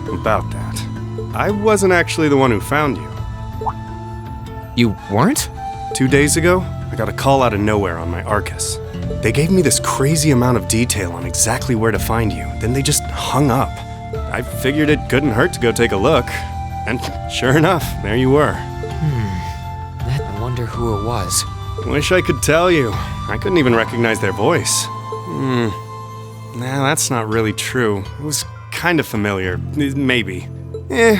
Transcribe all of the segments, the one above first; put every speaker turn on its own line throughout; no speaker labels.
about that. I wasn't actually the one who found you.
You weren't?
2 days ago, I got a call out of nowhere on my Arcus. They gave me this crazy amount of detail on exactly where to find you, then they just hung up. I figured it couldn't hurt to go take a look. And sure enough, there you were.
I wonder who it was.
Wish I could tell you. I couldn't even recognize their voice. Nah, that's not really true. It was kind of familiar. Maybe.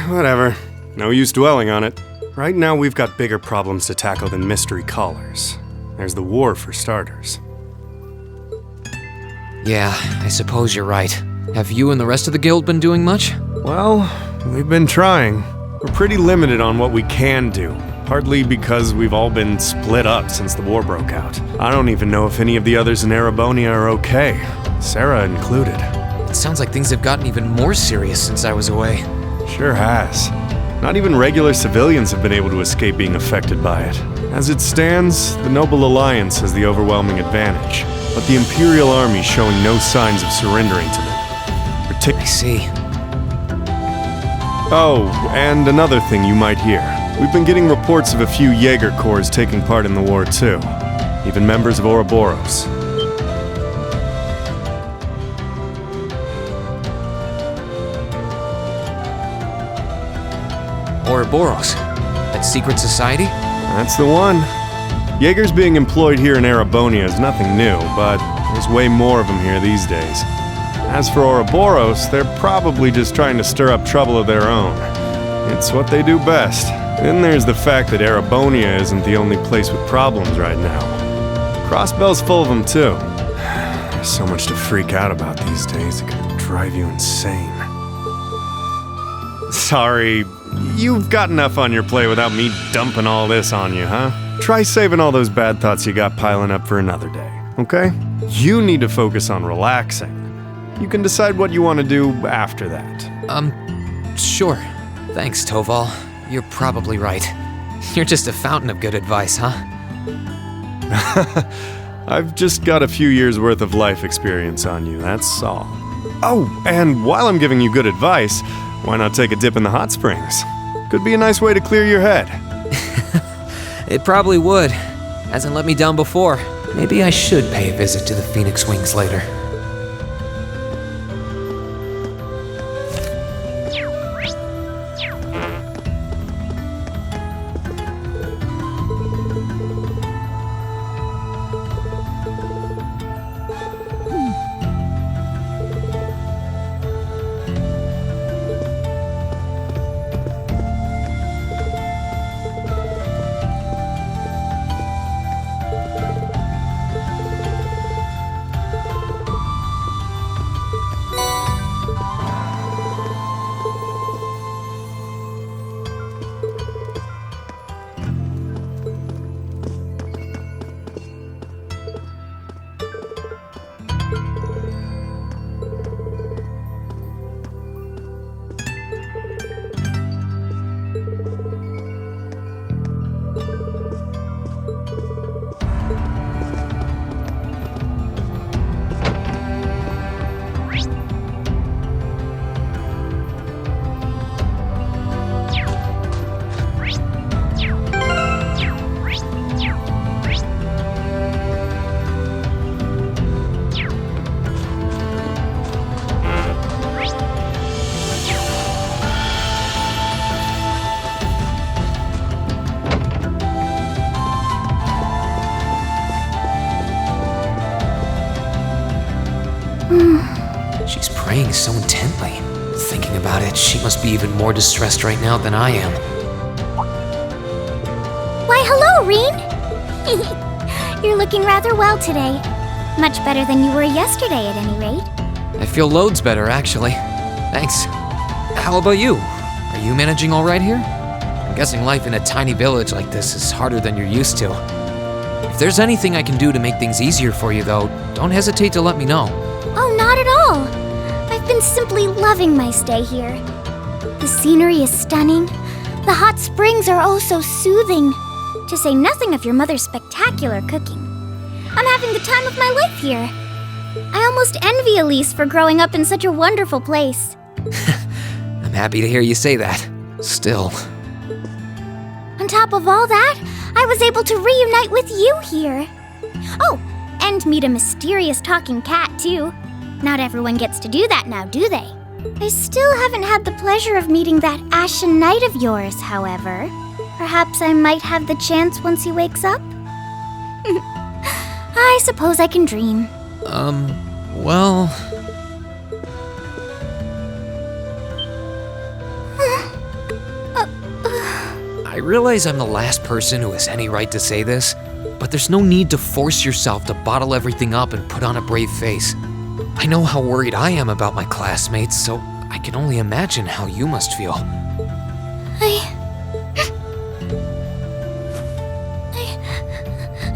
Whatever. No use dwelling on it. Right now we've got bigger problems to tackle than mystery callers. There's the war for starters.
Yeah, I suppose you're right. Have you and the rest of the guild been doing much?
Well, we've been trying. We're pretty limited on what we can do. Partly because we've all been split up since the war broke out. I don't even know if any of the others in Erebonia are okay. Sarah included.
It sounds like things have gotten even more serious since I was away.
Sure has. Not even regular civilians have been able to escape being affected by it. As it stands, the Noble Alliance has the overwhelming advantage, but the Imperial Army's showing no signs of surrendering to them.
I see.
Oh, and another thing you might hear. We've been getting reports of a few Jaeger Corps taking part in the war too. Even members of Ouroboros.
Ouroboros? That secret society?
That's the one. Jaegers being employed here in Erebonia is nothing new, but there's way more of them here these days. As for Ouroboros, they're probably just trying to stir up trouble of their own. It's what they do best. Then there's the fact that Erebonia isn't the only place with problems right now. Crossbell's full of them too. There's so much to freak out about these days, it could drive you insane. Sorry, you've got enough on your plate without me dumping all this on you, huh? Try saving all those bad thoughts you got piling up for another day, okay? You need to focus on relaxing. You can decide what you want to do after that.
Sure. Thanks, Toval. You're probably right. You're just a fountain of good advice, huh?
I've just got a few years' worth of life experience on you, that's all. Oh, and while I'm giving you good advice, why not take a dip in the hot springs? Could be a nice way to clear your head.
It probably would. Hasn't let me down before. Maybe I should pay a visit to the Phoenix Wings later. She's praying so intently. Thinking about it, she must be even more distressed right now than I am.
Why, hello, Rean! You're looking rather well today. Much better than you were yesterday, at any rate.
I feel loads better, actually. Thanks. How about you? Are you managing all right here? I'm guessing life in a tiny village like this is harder than you're used to. If there's anything I can do to make things easier for you, though, don't hesitate to let me know.
Oh, not at all. I've been simply loving my stay here. The scenery is stunning. The hot springs are oh so soothing. To say nothing of your mother's spectacular cooking. I'm having the time of my life here. I almost envy Elise for growing up in such a wonderful place.
I'm happy to hear you say that. Still.
On top of all that, I was able to reunite with you here. Oh, and meet a mysterious talking cat, too. Not everyone gets to do that now, do they? I still haven't had the pleasure of meeting that Ashen Knight of yours, however. Perhaps I might have the chance once he wakes up? I suppose I can dream.
Well... I realize I'm the last person who has any right to say this, but there's no need to force yourself to bottle everything up and put on a brave face. I know how worried I am about my classmates, so I can only imagine how you must feel.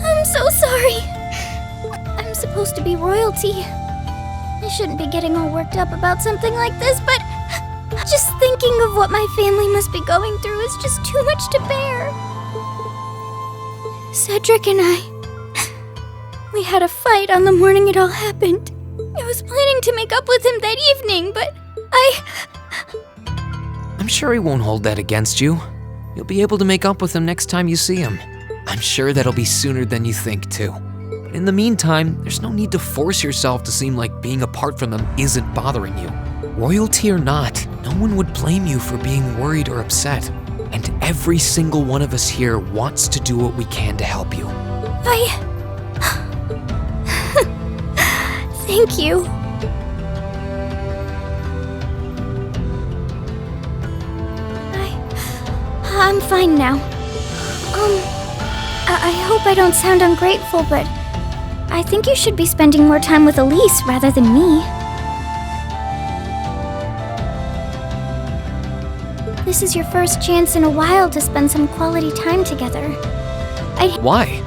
I'm so sorry. I'm supposed to be royalty. I shouldn't be getting all worked up about something like this, but just thinking of what my family must be going through is just too much to bear. Cedric and we had a fight on the morning it all happened. I was planning to make up with him that evening, but
I'm sure he won't hold that against you. You'll be able to make up with him next time you see him. I'm sure that'll be sooner than you think, too. But in the meantime, there's no need to force yourself to seem like being apart from them isn't bothering you. Royalty or not, no one would blame you for being worried or upset. And every single one of us here wants to do what we can to help you.
Thank you. I'm fine now. I hope I don't sound ungrateful, but I think you should be spending more time with Elise rather than me. This is your first chance in a while to spend some quality time together.
Why?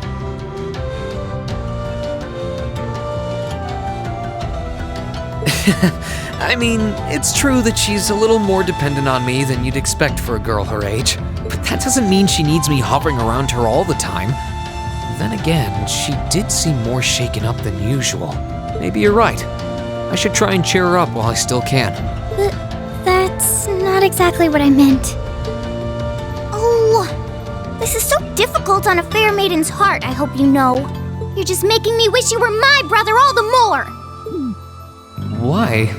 I mean, it's true that she's a little more dependent on me than you'd expect for a girl her age, but that doesn't mean she needs me hovering around her all the time. Then again, she did seem more shaken up than usual. Maybe you're right. I should try and cheer her up while I still can.
That's not exactly what I meant. Oh, this is so difficult on a fair maiden's heart, I hope you know. You're just making me wish you were my brother all the more.
Why?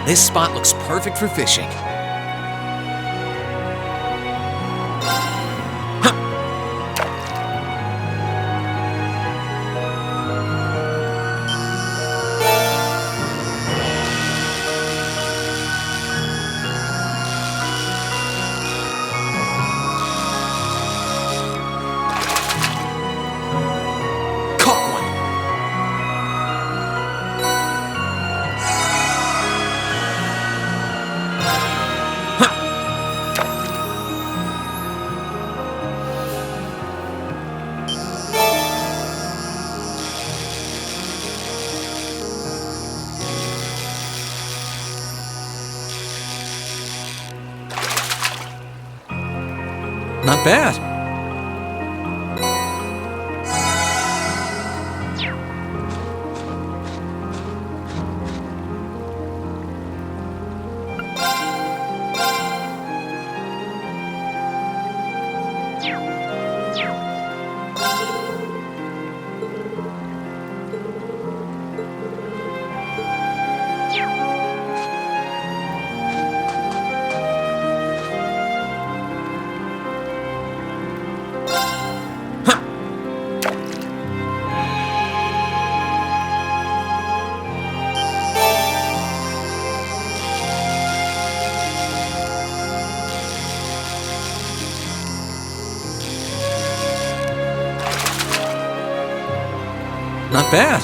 This spot looks perfect for fishing. Caught one. Not bad. Not bad.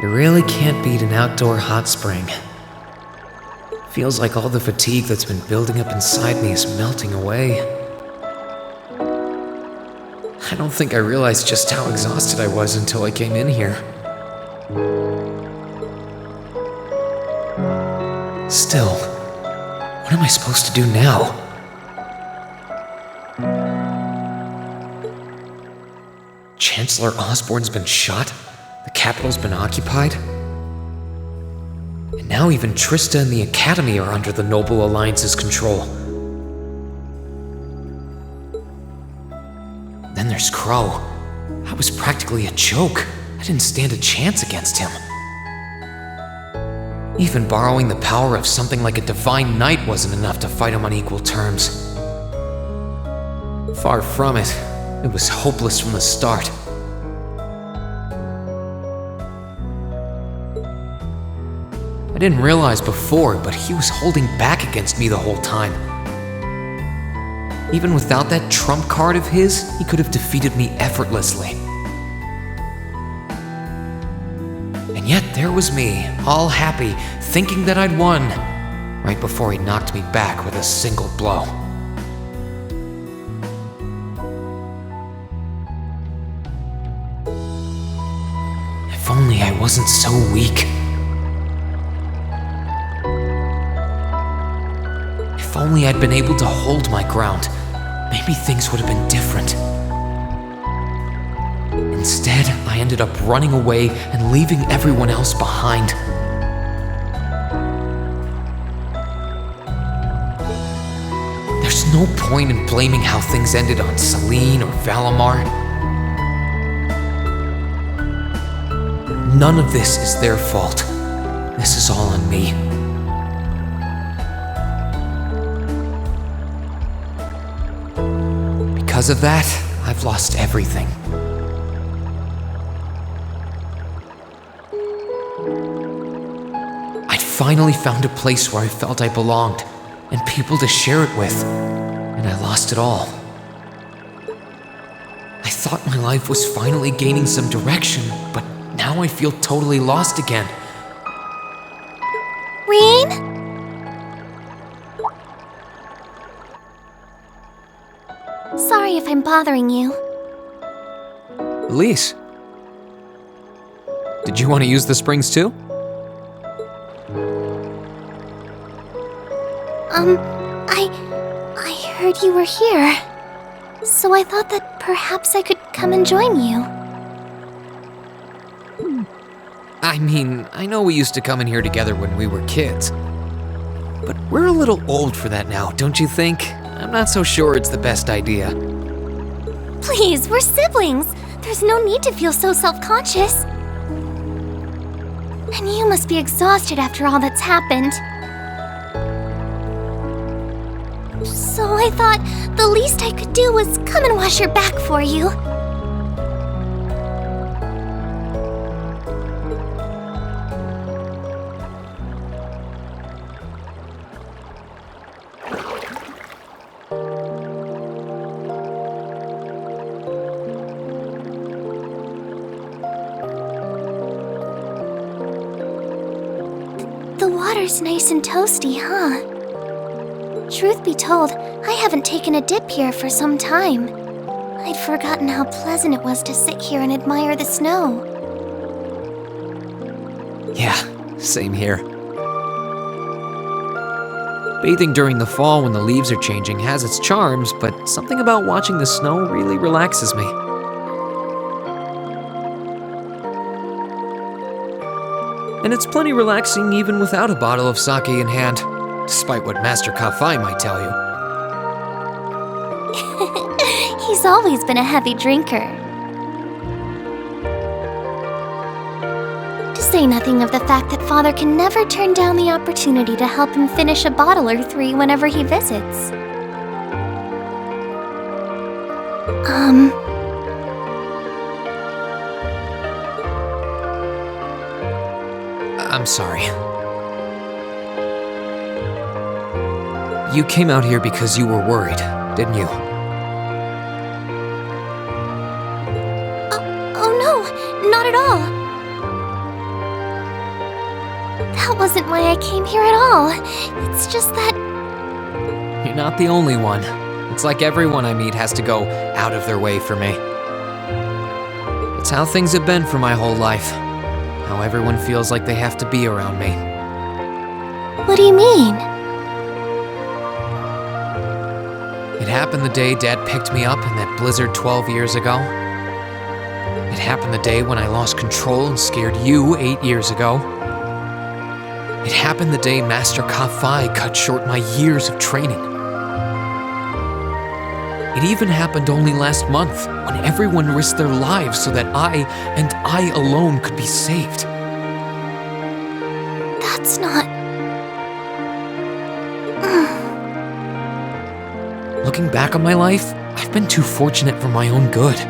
You really can't beat an outdoor hot spring. Feels like all the fatigue that's been building up inside me is melting away. I don't think I realized just how exhausted I was until I came in here. Still, what am I supposed to do now? Chancellor Osborn's been shot? The capital's been occupied? And And now even Trista and the Academy are under the Noble Alliance's control. Then there's Crow. I was practically a joke. I didn't stand a chance against him. Even borrowing the power of something like a Divine Knight wasn't enough to fight him on equal terms. Far from it. It was hopeless from the start. I didn't realize before, but he was holding back against me the whole time. Even without that trump card of his, he could have defeated me effortlessly. And yet there was me, all happy, thinking that I'd won, right before he knocked me back with a single blow. If only I wasn't so weak. If only I'd been able to hold my ground, maybe things would have been different. Instead, I ended up running away and leaving everyone else behind. There's no point in blaming how things ended on Celine or Valimar. None of this is their fault. This is all on me. Because of that, I've lost everything. I'd finally found a place where I felt I belonged, and people to share it with, and I lost it all. I thought my life was finally gaining some direction, but now I feel totally lost again.
Rean? Sorry if I'm bothering you.
Elise, did you want to use the springs too?
I heard you were here, so I thought that perhaps I could come and join you.
I mean, I know we used to come in here together when we were kids, but we're a little old for that now, don't you think? I'm not so sure it's the best idea.
Please, we're siblings. There's no need to feel so self-conscious. And you must be exhausted after all that's happened. So I thought the least I could do was come and wash your back for you. The water's nice and toasty, huh? Truth be told, I haven't taken a dip here for some time. I'd forgotten how pleasant it was to sit here and admire the snow.
Yeah, same here. Bathing during the fall when the leaves are changing has its charms, but something about watching the snow really relaxes me. And it's plenty relaxing even without a bottle of sake in hand, despite what Master Kafai might tell you.
He's always been a heavy drinker. To say nothing of the fact that Father can never turn down the opportunity to help him finish a bottle or three whenever he visits.
I'm sorry. You came out here because you were worried, didn't you?
Oh no, not at all. That wasn't why I came here at all. It's just that...
You're not the only one. It's like everyone I meet has to go out of their way for me. It's how things have been for my whole life. How everyone feels like they have to be around me.
What do you mean?
It happened the day Dad picked me up in that blizzard 12 years ago. It happened the day when I lost control and scared you 8 years ago. It happened the day Master Ka-Fai cut short my years of training. It even happened only last month, when everyone risked their lives so that I, and I alone, could be saved.
That's not...
Looking back on my life, I've been too fortunate for my own good.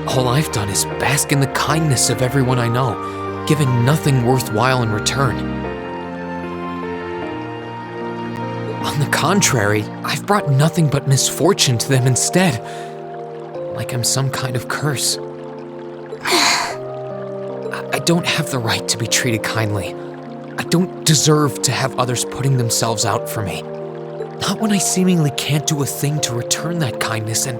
All I've done is bask in the kindness of everyone I know, given nothing worthwhile in return. On the contrary, I've brought nothing but misfortune to them instead, like I'm some kind of curse. I don't have the right to be treated kindly. I don't deserve to have others putting themselves out for me. Not when I seemingly can't do a thing to return that kindness and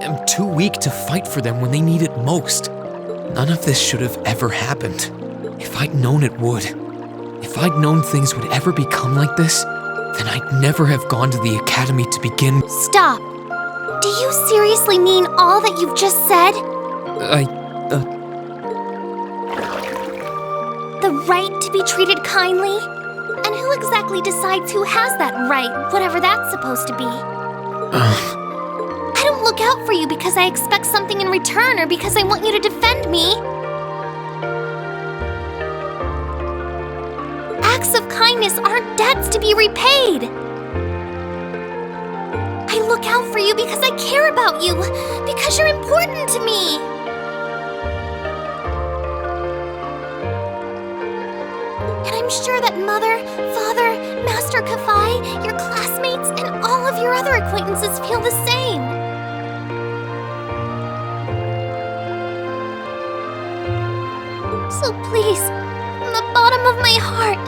am too weak to fight for them when they need it most. None of this should have ever happened. If I'd known it would, if I'd known things would ever become like this, then I'd never have gone to the academy to begin.
Stop! Do you seriously mean all that you've just said? The right to be treated kindly? And who exactly decides who has that right, whatever that's supposed to be? I don't look out for you because I expect something in return or because I want you to defend me. Acts of kindness aren't debts to be repaid. I look out for you because I care about you, because you're important to me. And I'm sure that Mother, Father, Master Ka-Fai, your classmates, and all of your other acquaintances feel the same. So please, from the bottom of my heart,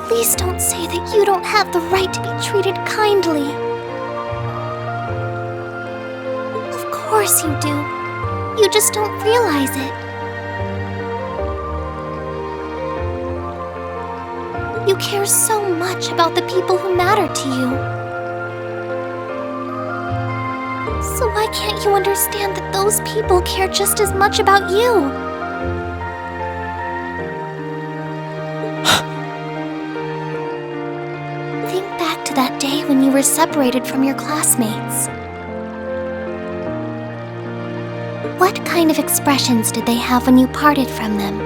please don't say that you don't have the right to be treated kindly. Of course you do. You just don't realize it. You care so much about the people who matter to you. So why can't you understand that those people care just as much about you? Think back to that day when you were separated from your classmates. What kind of expressions did they have when you parted from them?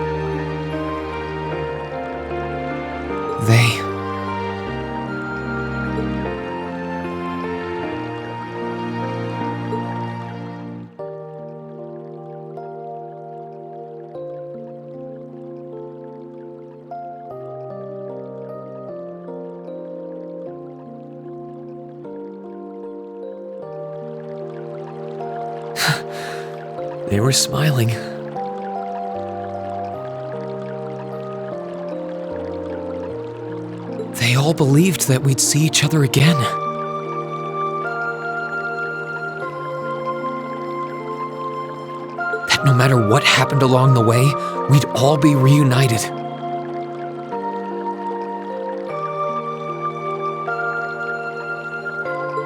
They were smiling. They all believed that we'd see each other again. That no matter what happened along the way, we'd all be reunited.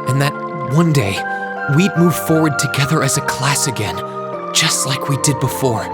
And that one day, we'd move forward together as a class again, just like we did before.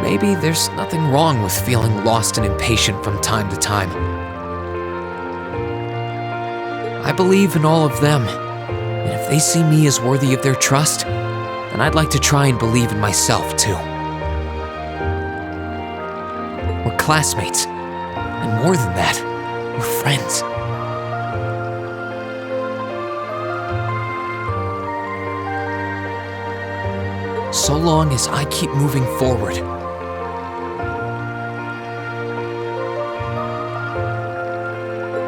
Maybe there's nothing wrong with feeling lost and impatient from time to time. I believe in all of them, and if they see me as worthy of their trust, then I'd like to try and believe in myself too. We're classmates, and more than that, we're friends. so long as I keep moving forward.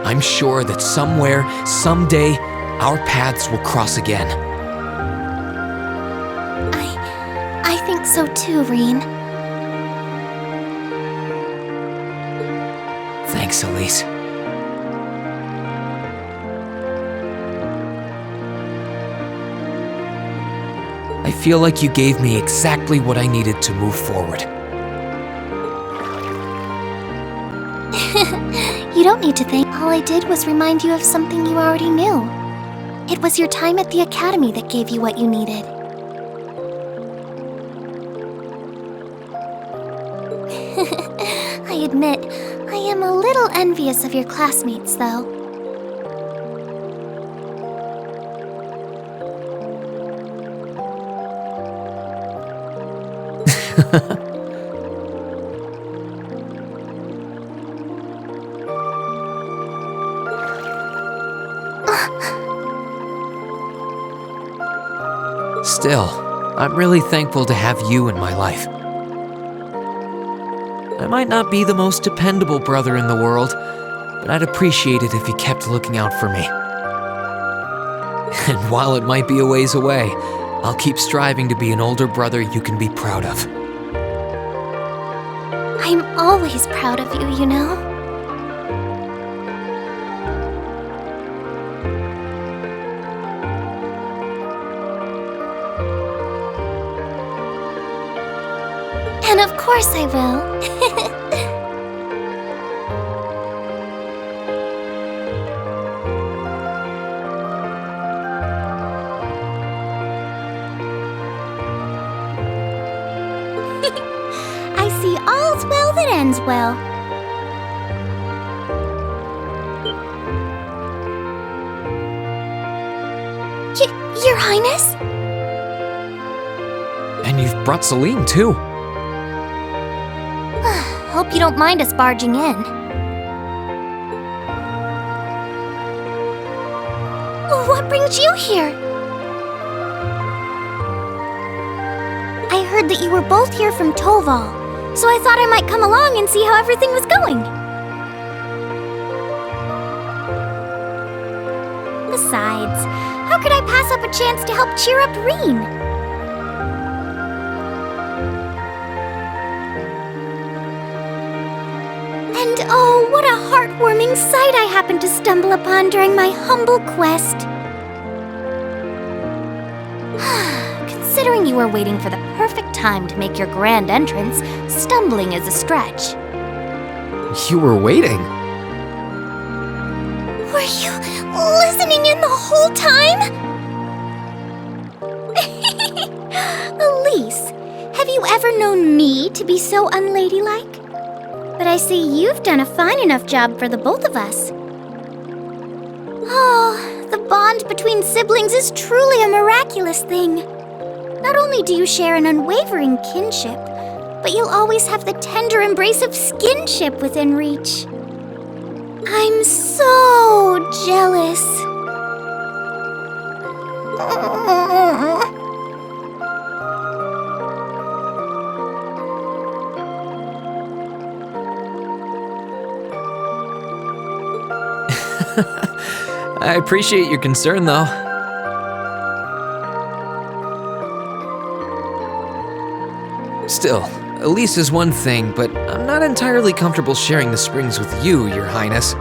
I'm sure that somewhere, someday, our paths will cross again.
I think so too, Reen.
Thanks, Elise. I feel like you gave me exactly what I needed to move forward.
You don't need to thank. All I did was remind you of something you already knew. It was your time at the academy that gave you what you needed. I admit, I am a little envious of your classmates, though.
Still, I'm really thankful to have you in my life. I might not be the most dependable brother in the world, but I'd appreciate it if you kept looking out for me. And while it might be a ways away, I'll keep striving to be an older brother you can be proud of.
I'm always proud of you, you know? And of course I will. I see all's well that ends well. Your Highness?
And you've brought Celine, too.
Hope you don't mind us barging in. What brings you here? I heard that you were both here from Toval, so I thought I might come along and see how everything was going. Besides, how could I pass up a chance to help cheer up Reen? And oh, what a heartwarming sight I happened to stumble upon during my humble quest. Considering you were waiting for the perfect time to make your grand entrance, stumbling is a stretch.
You were waiting?
Were you listening in the whole time? Elise, have you ever known me to be so unladylike? But I see you've done a fine enough job for the both of us. Oh, the bond between siblings is truly a miraculous thing. Not only do you share an unwavering kinship, but you'll always have the tender embrace of skinship within reach. I'm so jealous.
I appreciate your concern, though. Still, Elise is one thing, but I'm not entirely comfortable sharing the springs with you, Your Highness.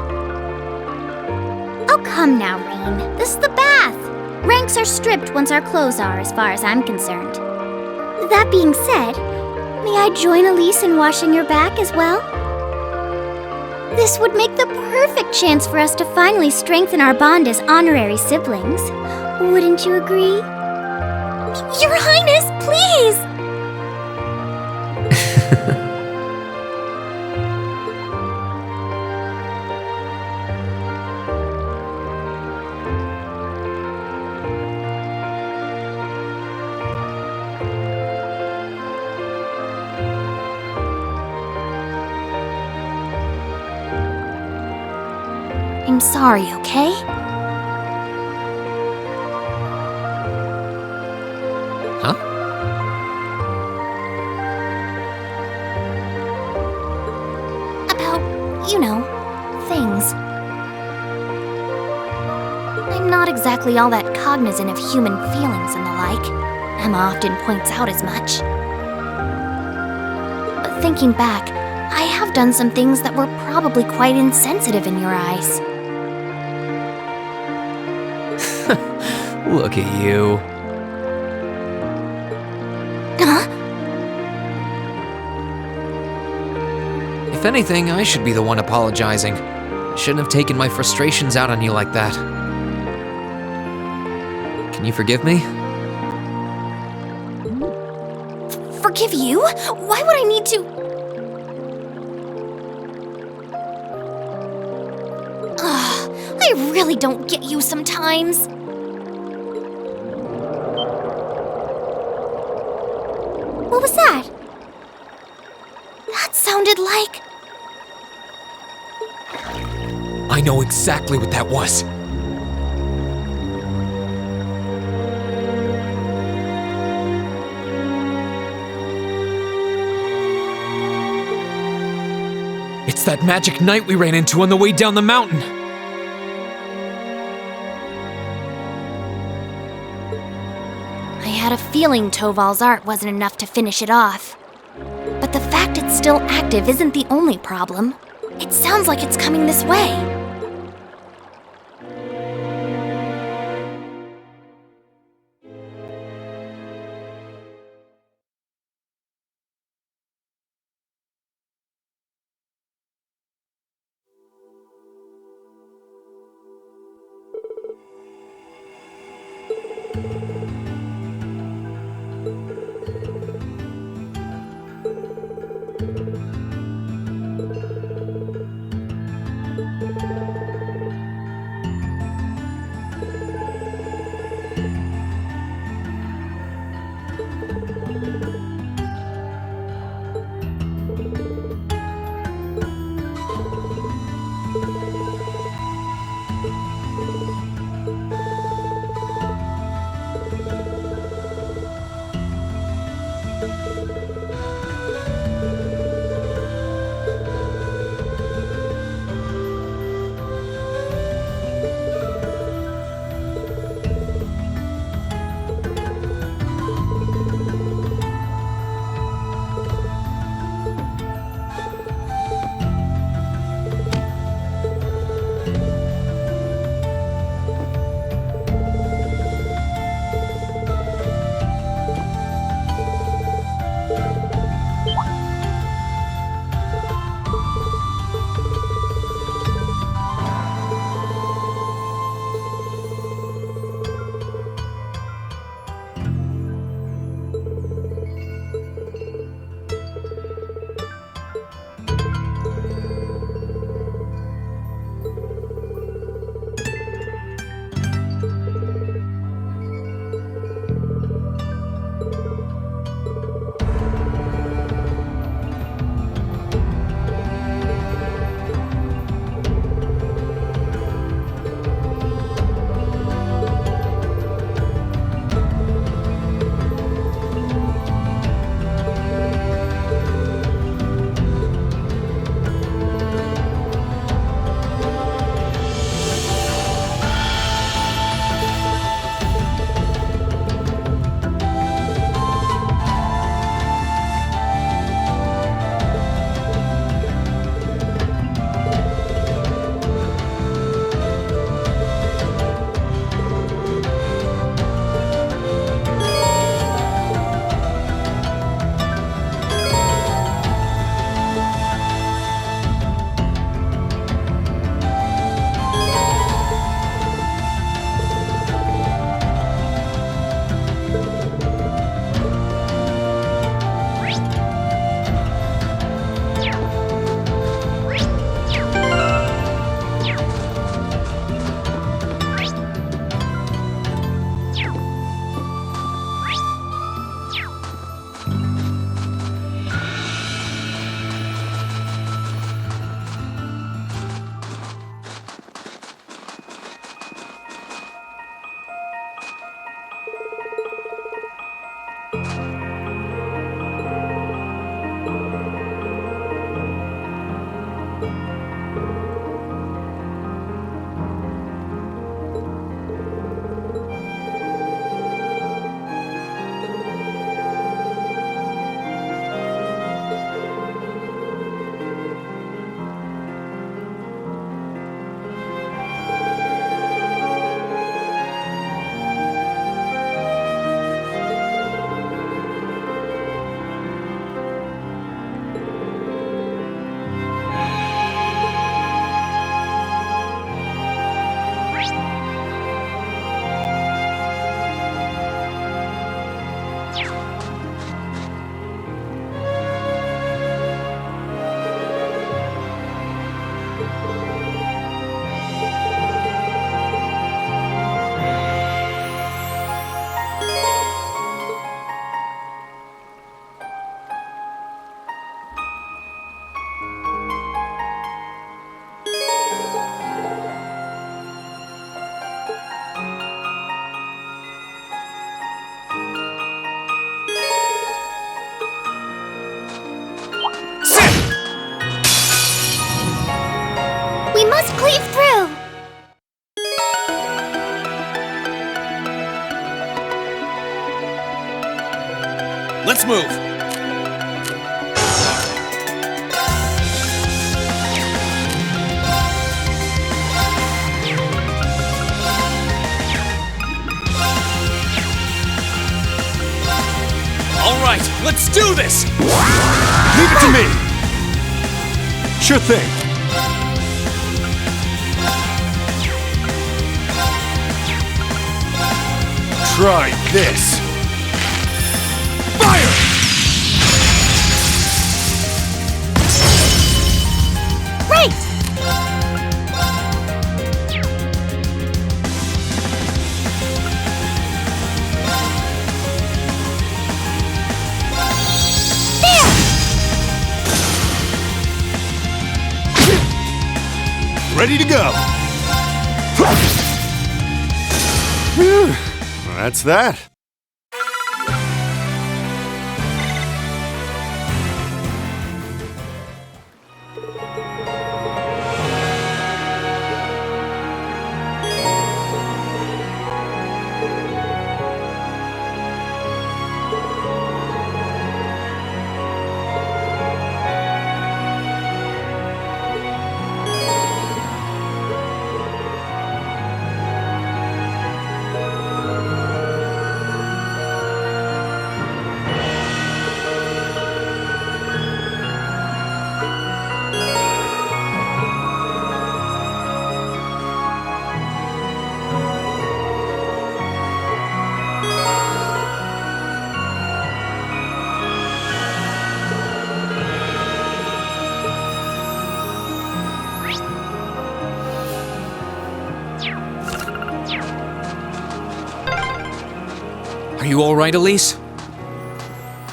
Oh, come now, Reen. This is the bath. Ranks are stripped once our clothes are, as far as I'm concerned. That being said, may I join Elise in washing your back as well? This would make the perfect chance for us to finally strengthen our bond as honorary siblings. Wouldn't you agree? Your Highness, please! I'm sorry, okay?
Huh?
you know, things. I'm not exactly all that cognizant of human feelings and the like. Emma often points out as much. But thinking back, I have done some things that were probably quite insensitive in your eyes.
Look at you.
Huh?
If anything, I should be the one apologizing. I shouldn't have taken my frustrations out on you like that. Can you forgive me?
Forgive you? Why would I need to? Ugh, I really don't get you sometimes. What was that? That sounded like...
I know exactly what that was. It's that magic knight we ran into on the way down the mountain.
I had a feeling Toval's art wasn't enough to finish it off. But the fact it's still active isn't the only problem. It sounds like it's coming this way. We must cleave through!
Let's move! All right, let's do this!
Leave it to me! Sure thing. Try this. Fire!
Right!
Ready to go. Whew. That's that.
Are you all right, Elise?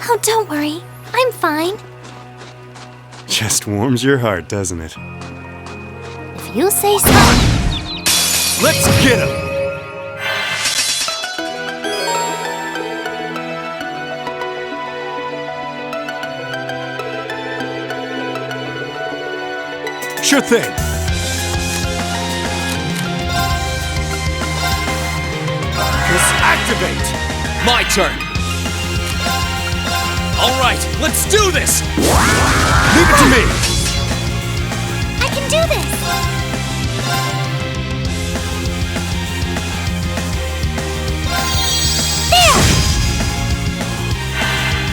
Oh, don't worry. I'm fine.
Just warms your heart, doesn't it?
If you say so.
Let's get him! Sure thing. Let's activate!
My turn! All right, let's do this!
Leave it to me!
I can do this! There!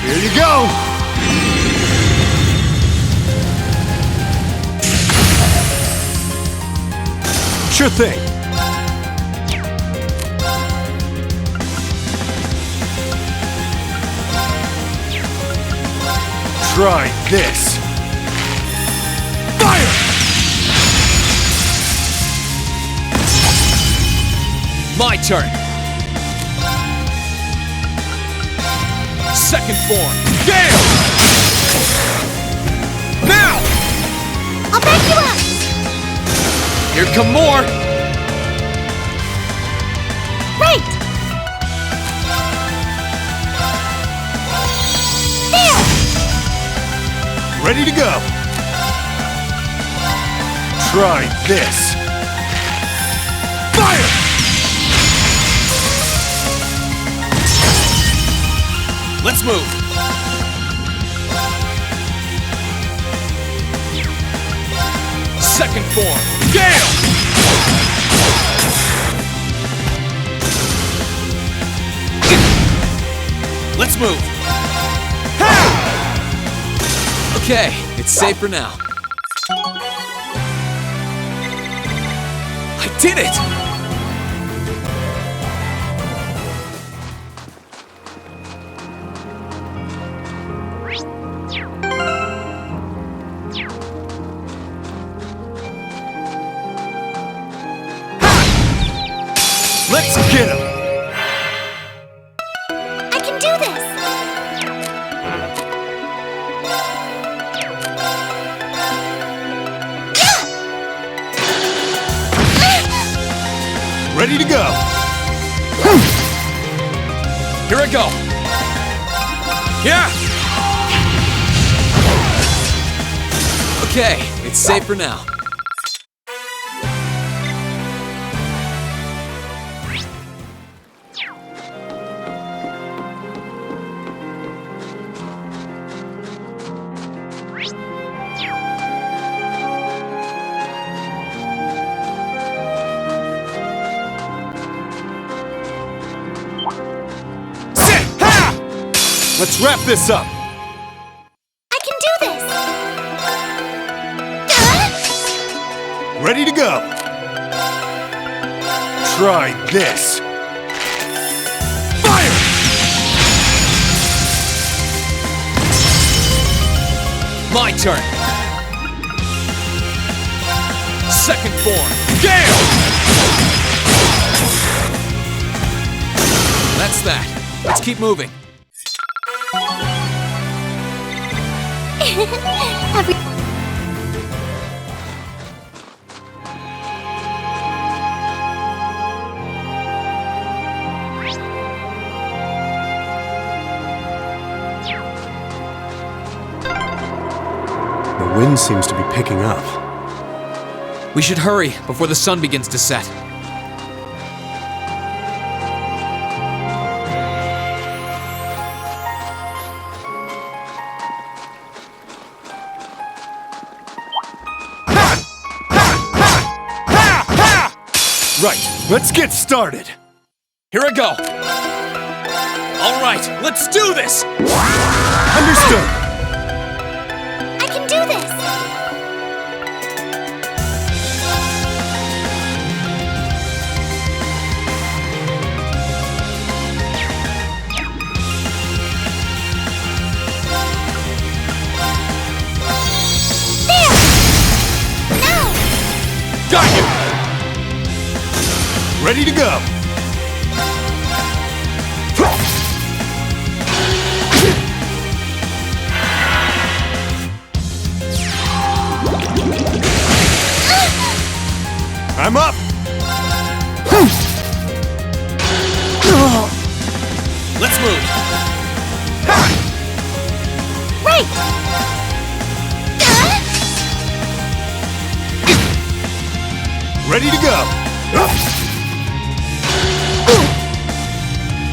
Here you go! Sure thing. Try this. Fire!
My turn! Second form, Gale! Now!
I'll back you up!
Here come more!
Right! There!
Ready to go. Try this. Fire!
Let's move! Second form, Gale! Let's move!
Okay, it's safe for now.
I did it!
Let's get him.
I can do this!
Ready to go.
Here I go! Yeah!
Okay, it's safe for now.
Let's wrap this up.
I can do this!
Ready to go. Try this. Fire!
My turn. Second form. Gale! That's that. Let's keep moving.
Every-
The wind seems to be picking up.
We should hurry before the sun begins to set.
Right, let's get started.
Here I go. All right, let's do this.
Understood.
I can do this! There! Now!
Got you.
Ready to go. I'm up.
Let's move.
Right!
Ready to go.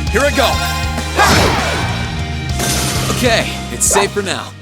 Here I go.
Okay, it's safe for now.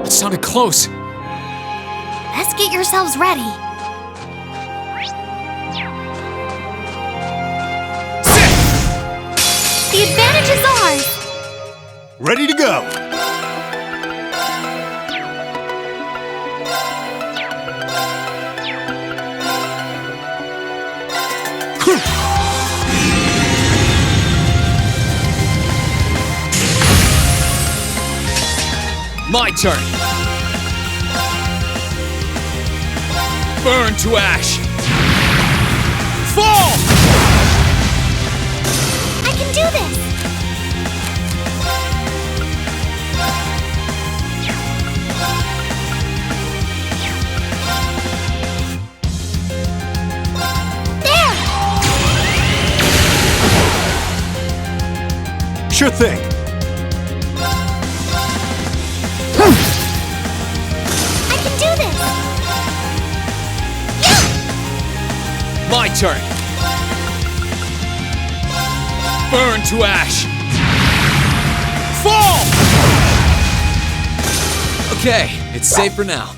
That sounded close.
Let's get yourselves ready. The advantage is ours!
Ready to go.
My turn. Burn to ash. Fall!
I can do this!
Sure thing.
I can do this!
My turn. Burn to ash. Fall!
Okay, it's safe for now.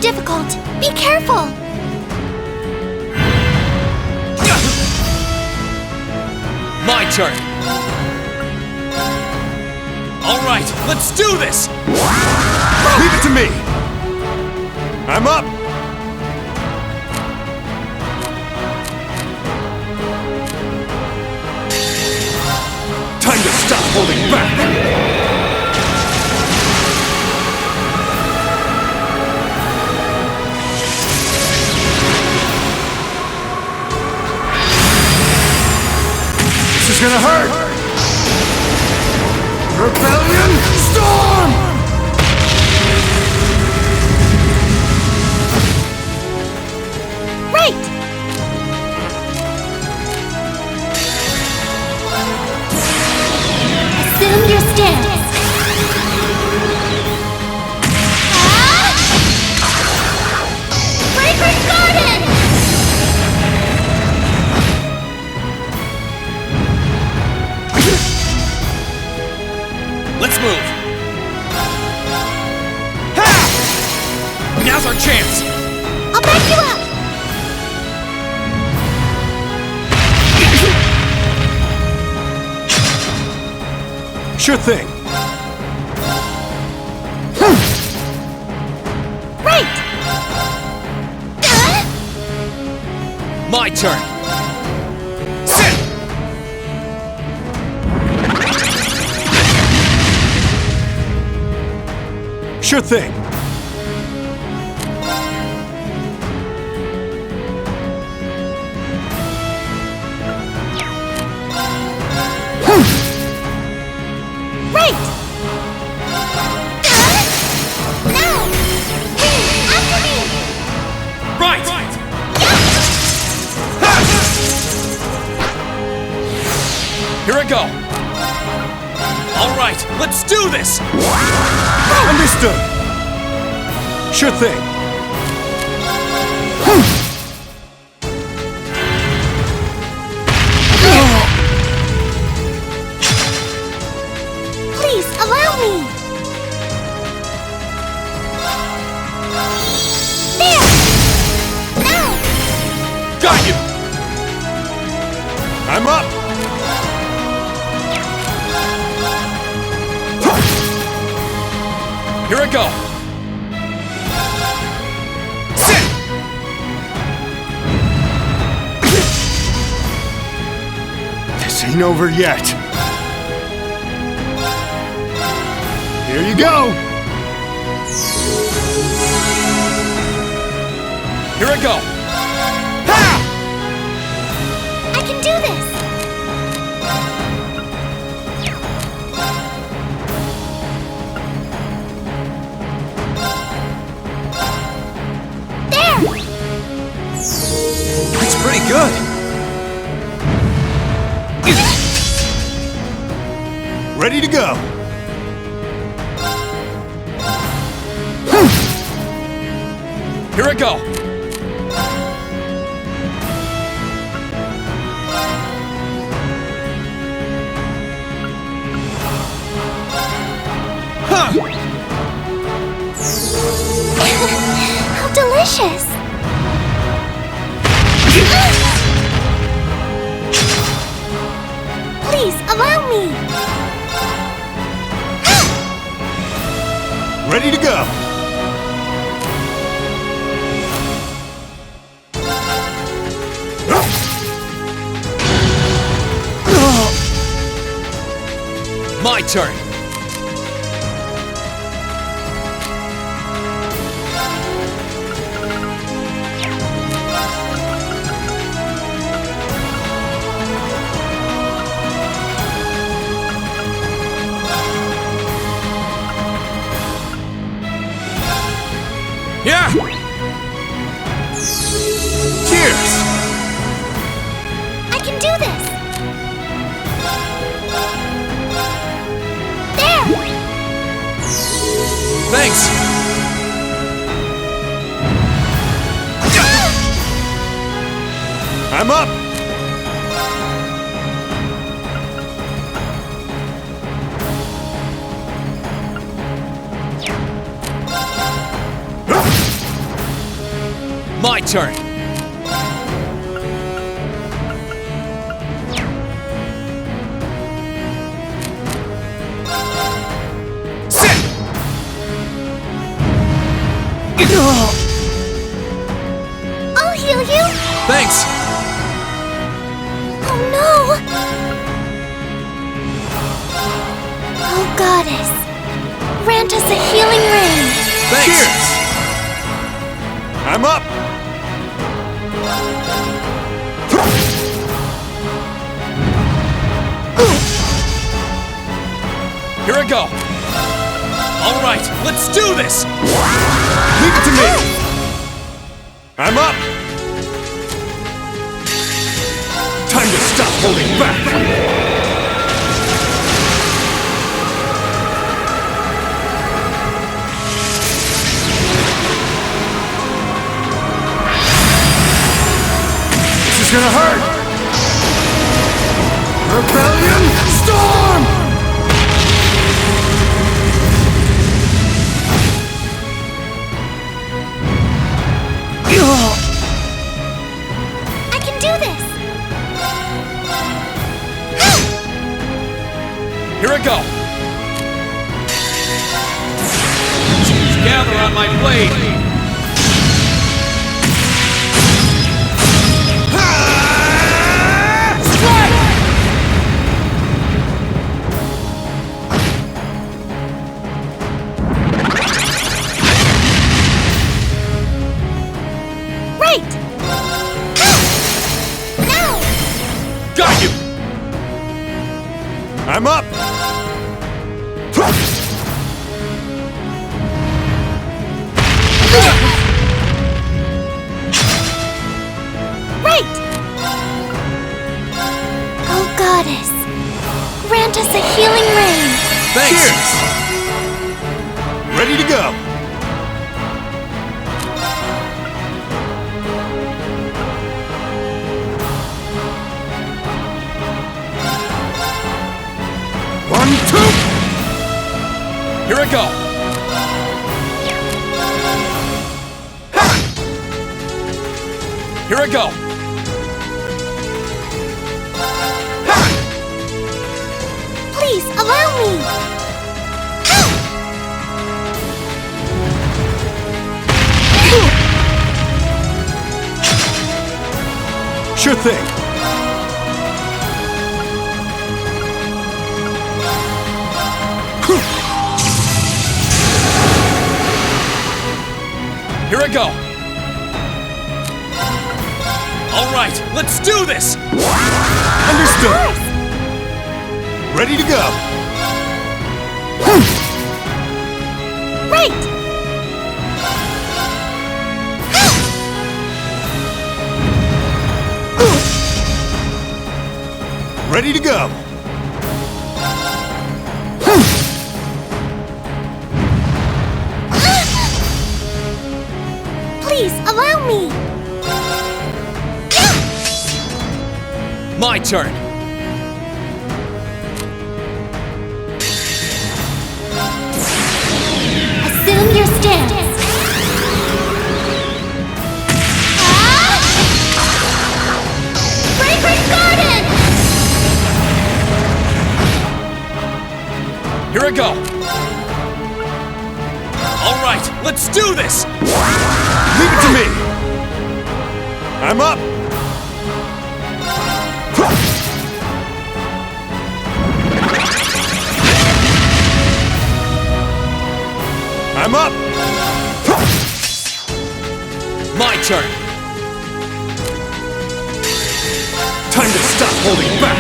Difficult. Be careful!
My turn. All right, let's do this.
Leave it to me. I'm up. Time to stop holding back. This is gonna hurt! Rebellion Storm!
Right! Assume your stance. Fragrant Garden!
Let's move. Ha! Now's our chance.
I'll back you up!
Sure thing.
Right!
My turn. Sit!
Sure thing.
Right! No! After me!
Right! Here I go. All right, let's do this.
Understood. Sure thing.
Please, allow me! There! Now!
Got you.
I'm up.
Here I go.
ain't over yet. Here you go.
Here I go.
I can do this! There!
That's pretty good.
Ready to go.
Here I go.
How delicious! Please, allow me!
Ready to go.
My turn. Yeah! Cheers!
I can do this! There!
Thanks!
I'm up.
My turn. Sit!
I'll heal you!
Thanks!
Oh no! Oh goddess, grant us a healing rain!
Thanks!
Cheers. I'm up.
Here I go. All right, let's do this.
Leave it to me. I'm up. Time to stop holding back. This is gonna hurt. Rebellion Storm!
I can do this!
Here I go. Gather on my blade.
Right! Now!
Got you.
I'm up.
Right! Oh goddess, grant us a healing rain!
Thanks.
Cheers. Ready to go. One, two.
Here I go. Here I go.
Please, allow me!
Sure thing.
Here I go! Alright, let's do this!
Understood! Ready to go!
Right!
Ready to go!
Please, allow me!
My turn!
Assume your stance. Fragrant Garden!
Here I go! Alright, let's do this!
Leave it to me! I'm up! I'm up!
My turn!
Time to stop holding back!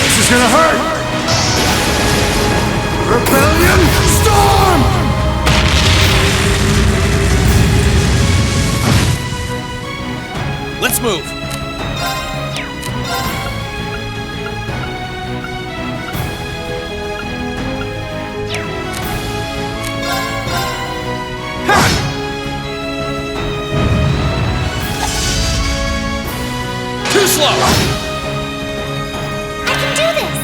This is gonna hurt! Rebellion Storm!
Let's move! Too slow!
I can do this!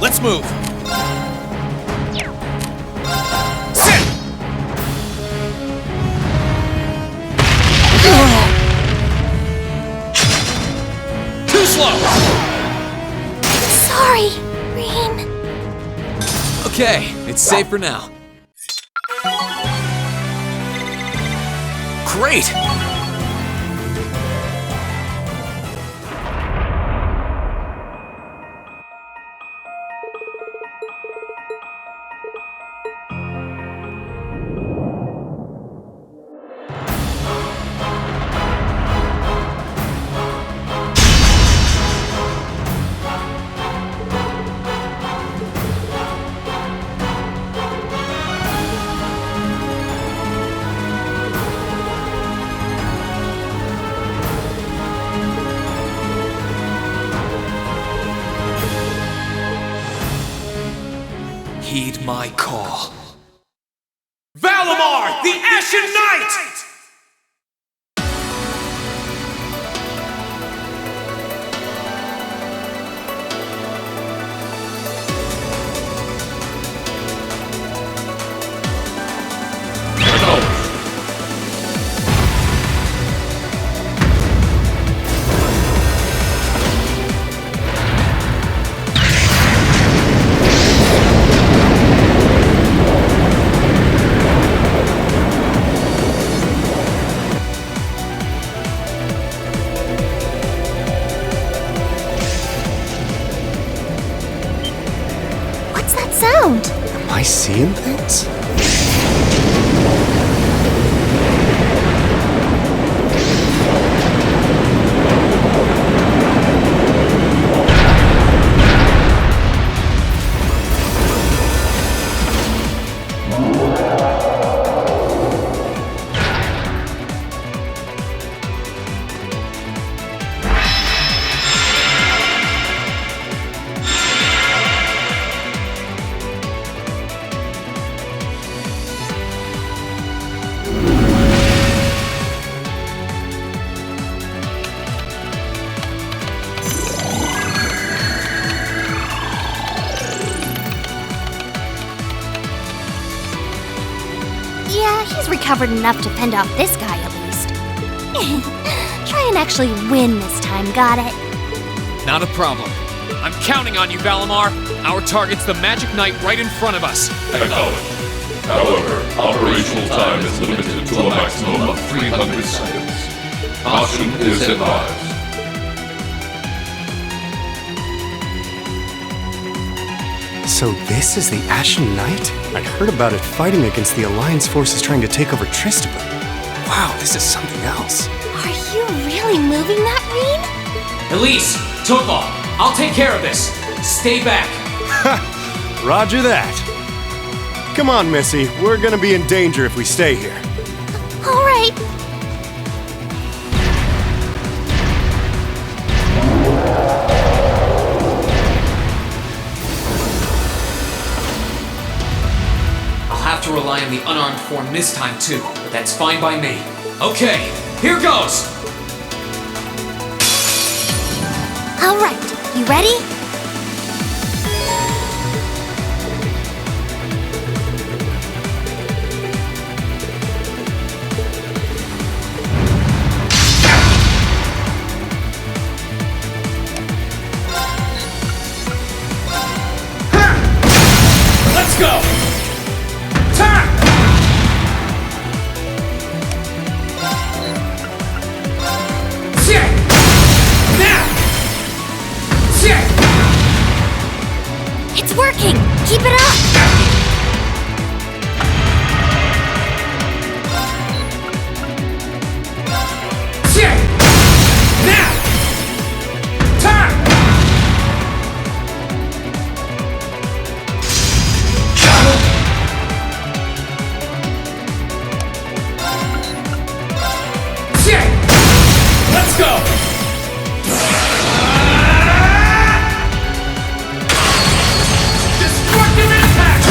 Let's move! Sit! Too slow!
Sorry, Rain.
Okay, it's safe for now. Great! Heed my call.
Valimar, the Ashen Knight!
What's that sound?
Am I seeing things?
Yeah, he's recovered enough to fend off this guy at least. Try and actually win this time, got it?
Not a problem. I'm counting on you, Valimar. Our target's the Magic Knight right in front of us.
However, operational time is limited to a maximum of 300 seconds. Caution is advised.
So this is the Ashen Knight? I heard about it fighting against the Alliance forces trying to take over Tristram. Wow, this is something else.
Are you really moving that, Reen?
Elise, Topal, I'll take care of this. Stay back.
Roger that. Come on, Missy. We're gonna be in danger if we stay here.
All right.
I'll have to rely on the unarmed form this time too, but that's fine by me. Okay, here goes!
All right. You ready?
Let's go! Attack! Shit! Now! Shit!
It's working. Keep it up.
Shit! Now! Attack! Shit! Let's go! Destructive impact!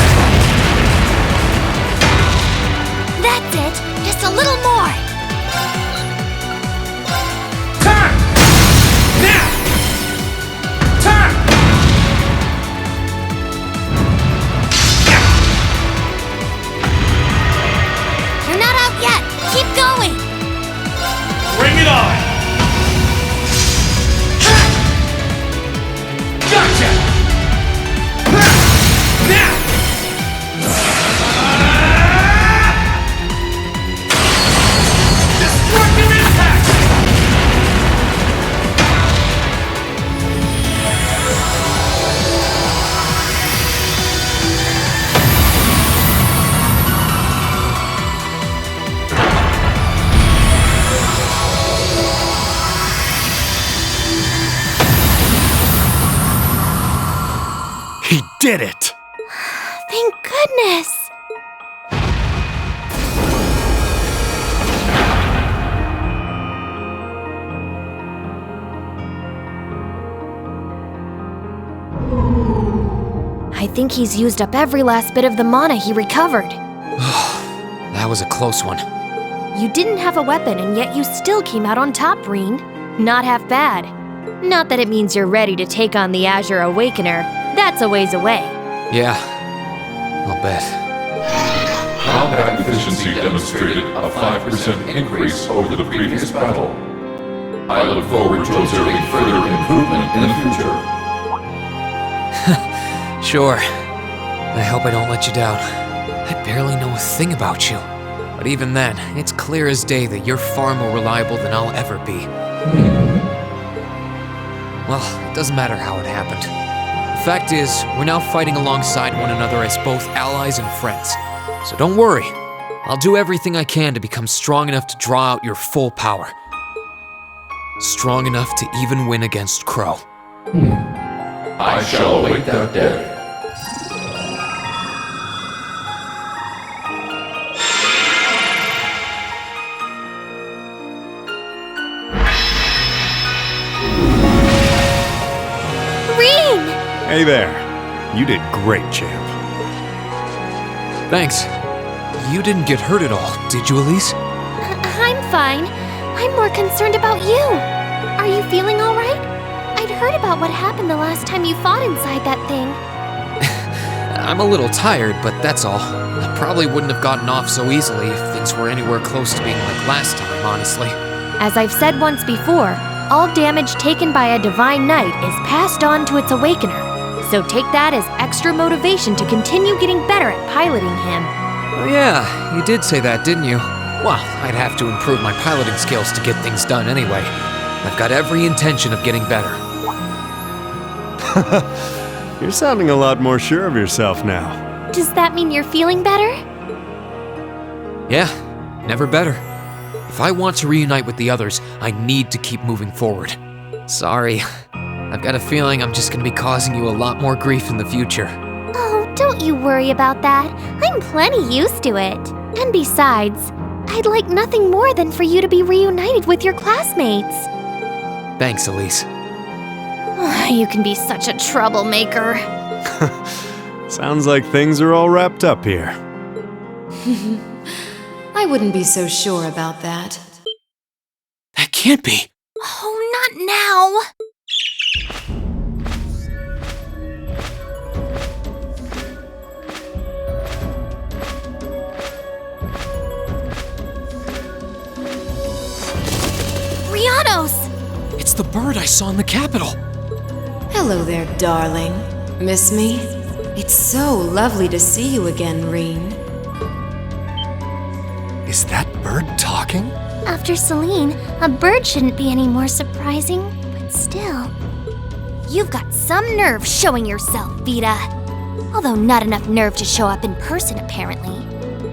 That's it. Just a little more.
Time! Now! Time!
You're not out yet. Keep going.
Bring it on! Gotcha! Now! Destructive impact!
He did it!
Thank goodness. I think he's used up every last bit of the mana he recovered.
That was a close one.
You didn't have a weapon, and yet you still came out on top, Reen. Not half bad. Not that it means you're ready to take on the Azure Awakener. That's a ways away.
Yeah, I'll bet.
Combat efficiency demonstrated a 5% increase over the previous battle. I look forward to observing further improvement in the future.
Sure. I hope I don't let you down. I barely know a thing about you. But even then, it's clear as day that you're far more reliable than I'll ever be. Well, it doesn't matter how it happened. The fact is, we're now fighting alongside one another as both allies and friends. So don't worry. I'll do everything I can to become strong enough to draw out your full power. Strong enough to even win against Crow.
I shall await that day.
Reen!
Hey there. You did great, champ.
Thanks. You didn't get hurt at all, did you, Elise?
I'm fine. I'm more concerned about you. Are you feeling all right? I'd heard about what happened the last time you fought inside that thing.
I'm a little tired, but that's all. I probably wouldn't have gotten off so easily if things were anywhere close to being like last time, honestly.
As I've said once before, all damage taken by a Divine Knight is passed on to its Awakener. So take that as extra motivation to continue getting better at piloting him.
Oh yeah, you did say that, didn't you? Well, I'd have to improve my piloting skills to get things done anyway. I've got every intention of getting better.
You're sounding a lot more sure of yourself now.
Does that mean you're feeling better?
Yeah, never better. If I want to reunite with the others, I need to keep moving forward. Sorry, I've got a feeling I'm just gonna be causing you a lot more grief in the future.
Oh, don't you worry about that. I'm plenty used to it. And besides, I'd like nothing more than for you to be reunited with your classmates.
Thanks, Elise.
You can be such a troublemaker.
Sounds like things are all wrapped up here.
I wouldn't be so sure about that.
That can't be.
Oh, not now! Rianos!
It's the bird I saw in the Capitol.
Hello there, darling. Miss me? It's so lovely to see you again, Reen.
Is that bird talking?
After Celine, a bird shouldn't be any more surprising, but still. You've got some nerve showing yourself, Vita. Although not enough nerve to show up in person, apparently.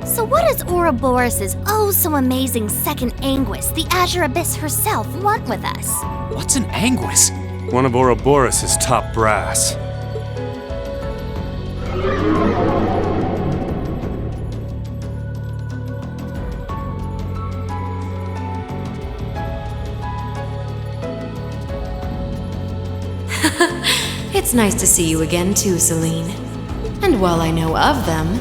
So what does Ouroboros' oh-so-amazing second Anguis, the Azure Abyss herself, want with us?
What's an Anguis?
One of Ouroboros' top brass.
It's nice to see you again too, Celine. And while I know of them,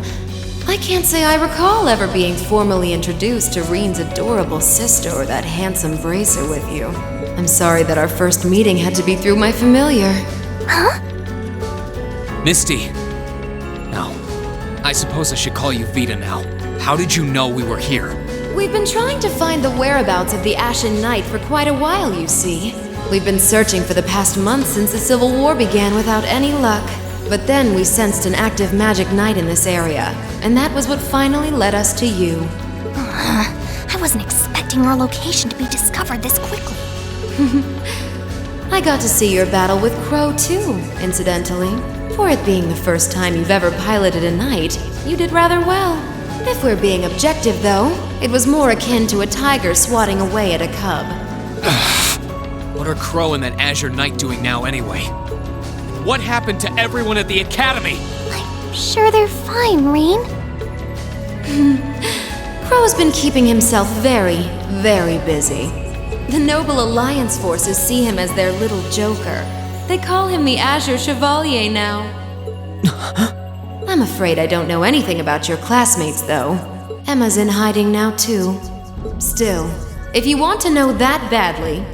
I can't say I recall ever being formally introduced to Reen's adorable sister or that handsome bracer with you. I'm sorry that our first meeting had to be through my familiar.
Huh?
Misty. No. I suppose I should call you Vita now. How did you know we were here?
We've been trying to find the whereabouts of the Ashen Knight for quite a while, you see. We've been searching for the past month since the Civil War began without any luck. But then we sensed an active magic knight in this area, and that was what finally led us to you.
I wasn't expecting our location to be discovered this quickly.
I got to see your battle with Crow too, incidentally. For it being the first time you've ever piloted a knight, you did rather well. If we're being objective, though, it was more akin to a tiger swatting away at a cub.
What are Crow and that Azure Knight doing now anyway? What happened to everyone at the Academy?
I'm sure they're fine, Reen.
Crow's been keeping himself very, very busy. The Noble Alliance forces see him as their little joker. They call him the Azure Chevalier now. I'm afraid I don't know anything about your classmates, though. Emma's in hiding now, too. Still, if you want to know that badly...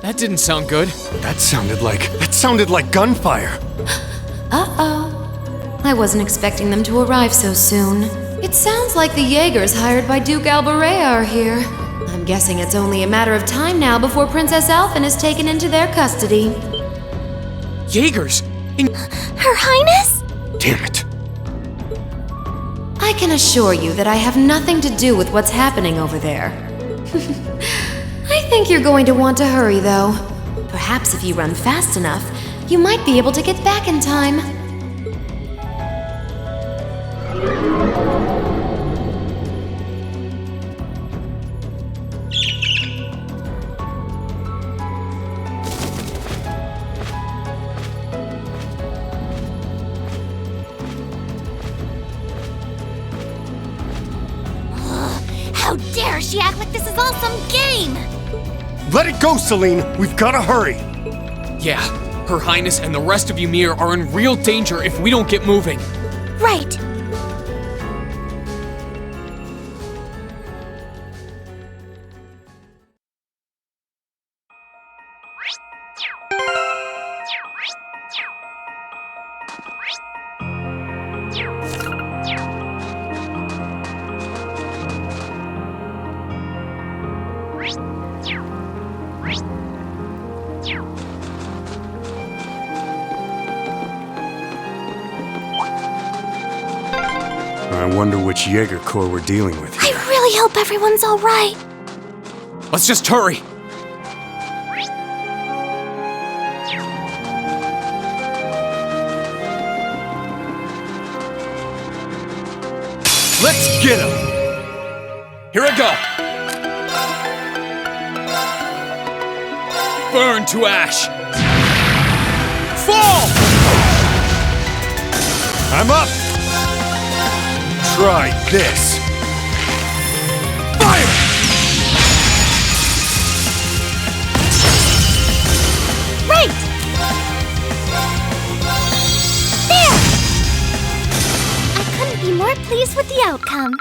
That didn't sound good.
That sounded like gunfire.
Uh-oh. I wasn't expecting them to arrive so soon. It sounds like the Jaegers hired by Duke Alborea are here. I'm guessing it's only a matter of time now before Princess Alphen is taken into their custody.
Jaegers!
Her Highness?
Damn it.
I can assure you that I have nothing to do with what's happening over there. I think you're going to want to hurry, though. Perhaps if you run fast enough, you might be able to get back in time.
How dare she act like this is all some game!
Let it go, Celine. We've got to hurry.
Yeah, Her Highness and the rest of Ymir are in real danger if we don't get moving.
Right.
wonder which Jaeger Corps we're dealing with
I
here.
really hope everyone's all right.
Let's just hurry. Let's get him! Here I go! Burn to ash! Fall!
I'm up!
Try this!
Fire!
Right! There! I couldn't be more pleased with the outcome.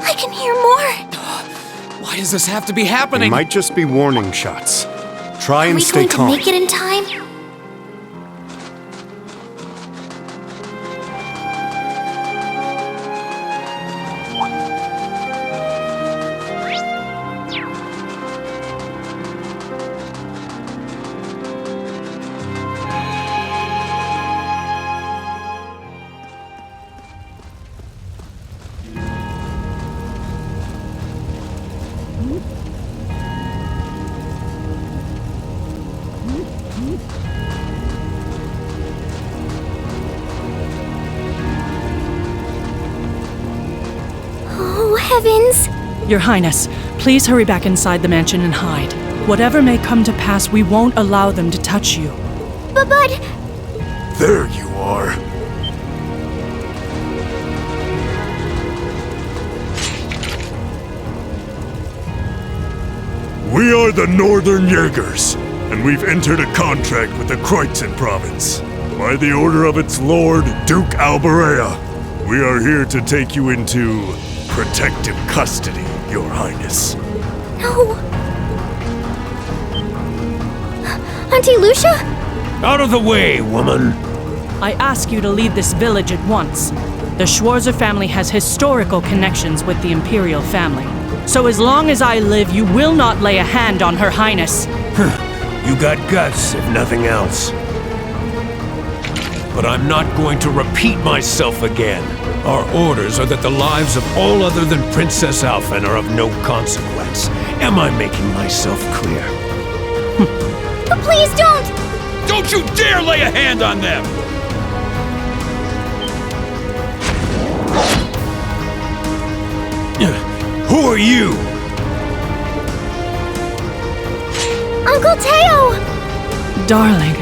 I can hear more.
Why does this have to be
They
happening?
might just be warning shots. Try
Are
and
we
stay
going
calm.
to make it in time? Oh, heavens!
Your Highness, please hurry back inside the mansion and hide. Whatever may come to pass, we won't allow them to touch you.
But...
There you are.
We are the Northern Jaegers, and we've entered a contract with the Kreutzen province. By the order of its lord, Duke Alberea, we are here to take you into protective custody, Your Highness.
No. Auntie Lucia?
Out of the way, woman!
I ask you to leave this village at once. The Schwarzer family has historical connections with the Imperial family. So as long as I live, you will not lay a hand on Her Highness.
You got guts, if nothing else. But I'm not going to repeat myself again. Our orders are that the lives of all other than Princess Alphen are of no consequence. Am I making myself clear?
But please don't!
Don't you dare lay a hand on them! Who are you?
Uncle Teo!
Darling,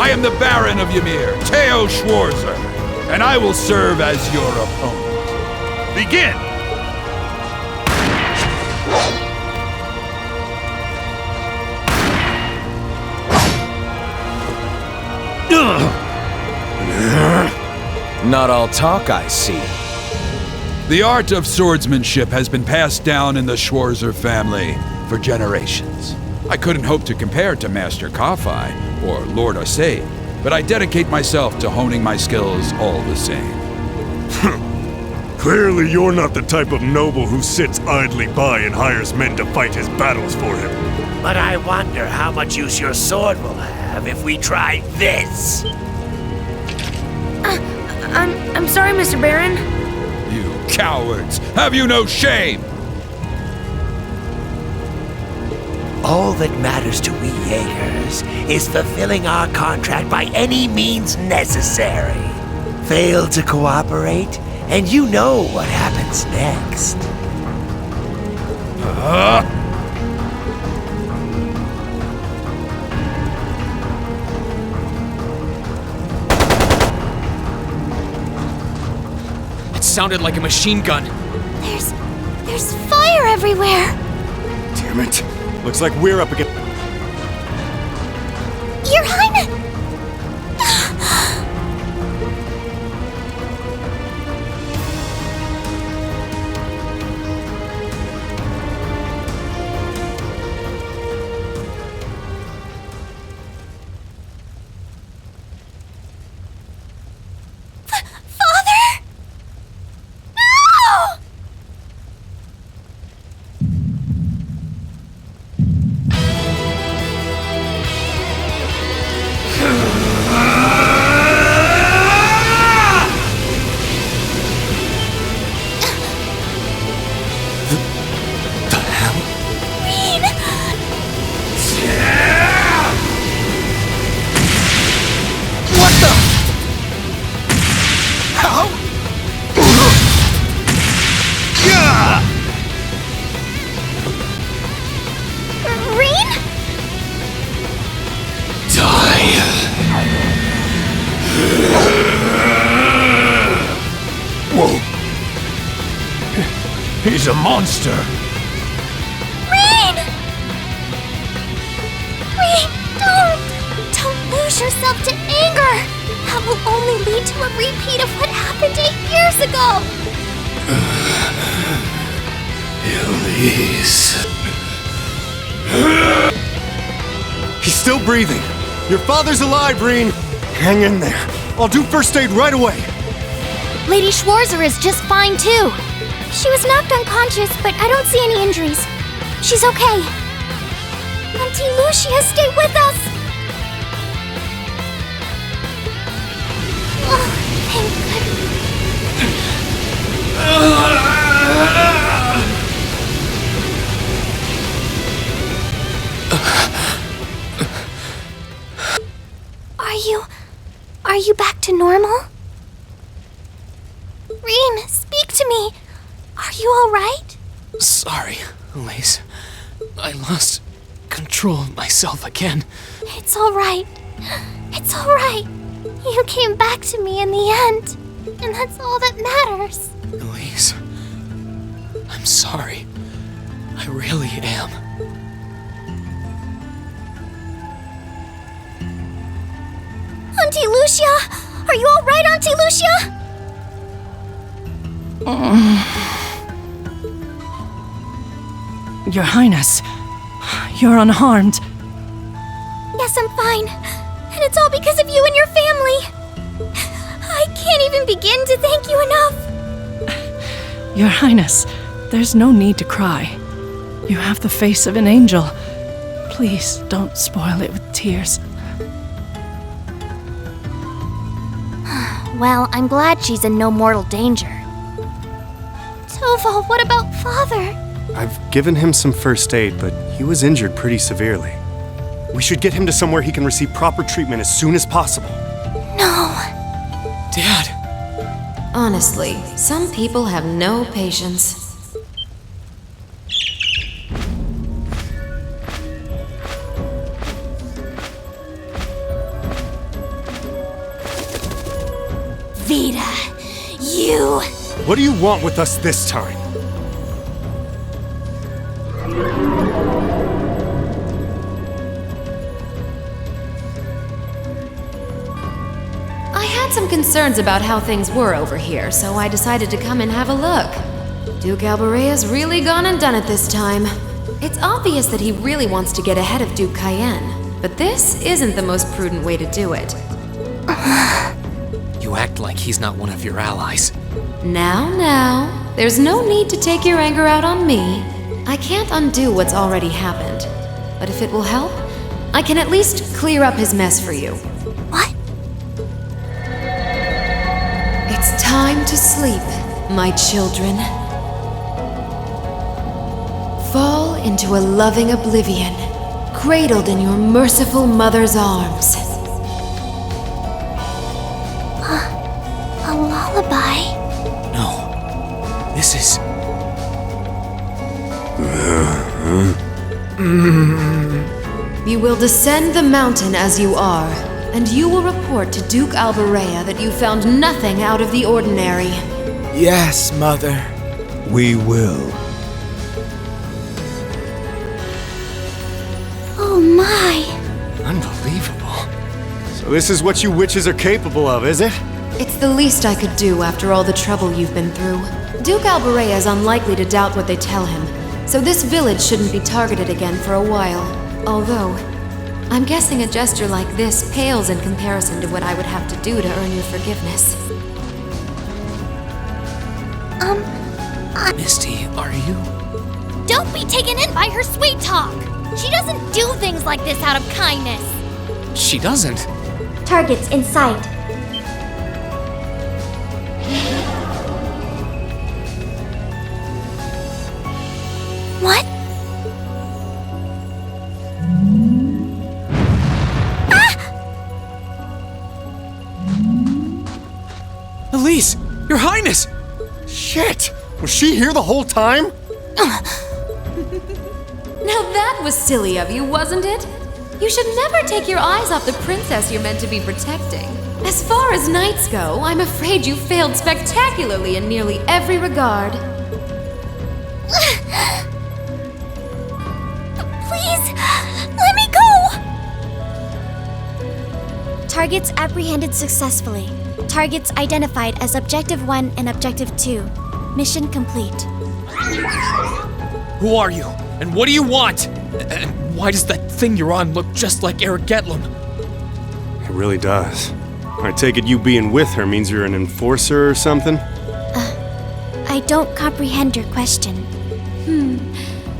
I am the Baron of Ymir, Theo Schwarzer, and I will serve as your opponent. Begin!
Not all talk, I see.
The art of swordsmanship has been passed down in the Schwarzer family for generations. I couldn't hope to compare to Master Kafai or Lord Asade, but I dedicate myself to honing my skills all the same.
Clearly you're not the type of noble who sits idly by and hires men to fight his battles for him.
But I wonder how much use your sword will have if we try this.
I'm sorry, Mr. Baron.
You cowards! Have you no shame?
All that matters to we Jaegers is fulfilling our contract by any means necessary. Fail to cooperate, and you know what happens next.
It sounded like a machine gun.
There's fire everywhere.
Damn it. Looks like we're up against...
Your Highness! Father? No!
He's a monster!
Rean! Rean, don't lose yourself to anger! That will only lead to a repeat of what happened 8 years ago!
Elise. He's still breathing. Your father's alive, Rean. Hang in there. I'll do first aid right away.
Lady Schwarzer is just fine too. She was knocked unconscious, but I don't see any injuries. She's okay. Auntie Lucia, stay with us! Oh, thank goodness. Are you back to normal? Rean, speak to me. Are you alright?
Sorry, Elise. I lost control of myself again.
It's alright. It's alright. You came back to me in the end. And that's all that matters.
Elise, I'm sorry. I really am.
Auntie Lucia! Are you alright, Auntie Lucia?
Your Highness, you're unharmed.
Yes, I'm fine. And it's all because of you and your family. I can't even begin to thank you enough.
Your Highness, there's no need to cry. You have the face of an angel. Please don't spoil it with tears.
Well, I'm glad she's in no mortal danger. Toval, what about Father?
I've given him some first aid, but he was injured pretty severely. We should get him to somewhere he can receive proper treatment as soon as possible.
No.
Dad!
Honestly, some people have no patience.
Vida, you...
What do you want with us this time?
I had some concerns about how things were over here, so I decided to come and have a look. Duke Alborea's really gone and done it this time. It's obvious that he really wants to get ahead of Duke Cayenne, but this isn't the most prudent way to do it.
You act like he's not one of your allies.
Now, there's no need to take your anger out on me. I can't undo what's already happened. But if it will help, I can at least clear up his mess for you.
What?
It's time to sleep, my children. Fall into a loving oblivion, cradled in your merciful mother's arms.
A lullaby?
No. This is...
You will descend the mountain as you are, and you will report to Duke Alborea that you found nothing out of the ordinary.
Yes, Mother.
We will.
Oh my.
Unbelievable. So this is what you witches are capable of, is it?
It's the least I could do after all the trouble you've been through. Duke Alborea is unlikely to doubt what they tell him, so this village shouldn't be targeted again for a while. Although, I'm guessing a gesture like this pales in comparison to what I would have to do to earn your forgiveness.
Misty, are you?
Don't be taken in by her sweet talk! She doesn't do things like this out of kindness!
She doesn't.
Targets in sight. What?
Elise! Your Highness!
Shit! Was she here the whole time?
Now that was silly of you, wasn't it? You should never take your eyes off the princess you're meant to be protecting. As far as knights go, I'm afraid you failed spectacularly in nearly every regard.
Please, let me go! Targets apprehended successfully. Targets identified as Objective 1 and Objective 2. Mission complete.
Who are you? And what do you want? And why does that thing you're on look just like Eric Getlum?
It really does. I take it you being with her means you're an enforcer or something?
I don't comprehend your question.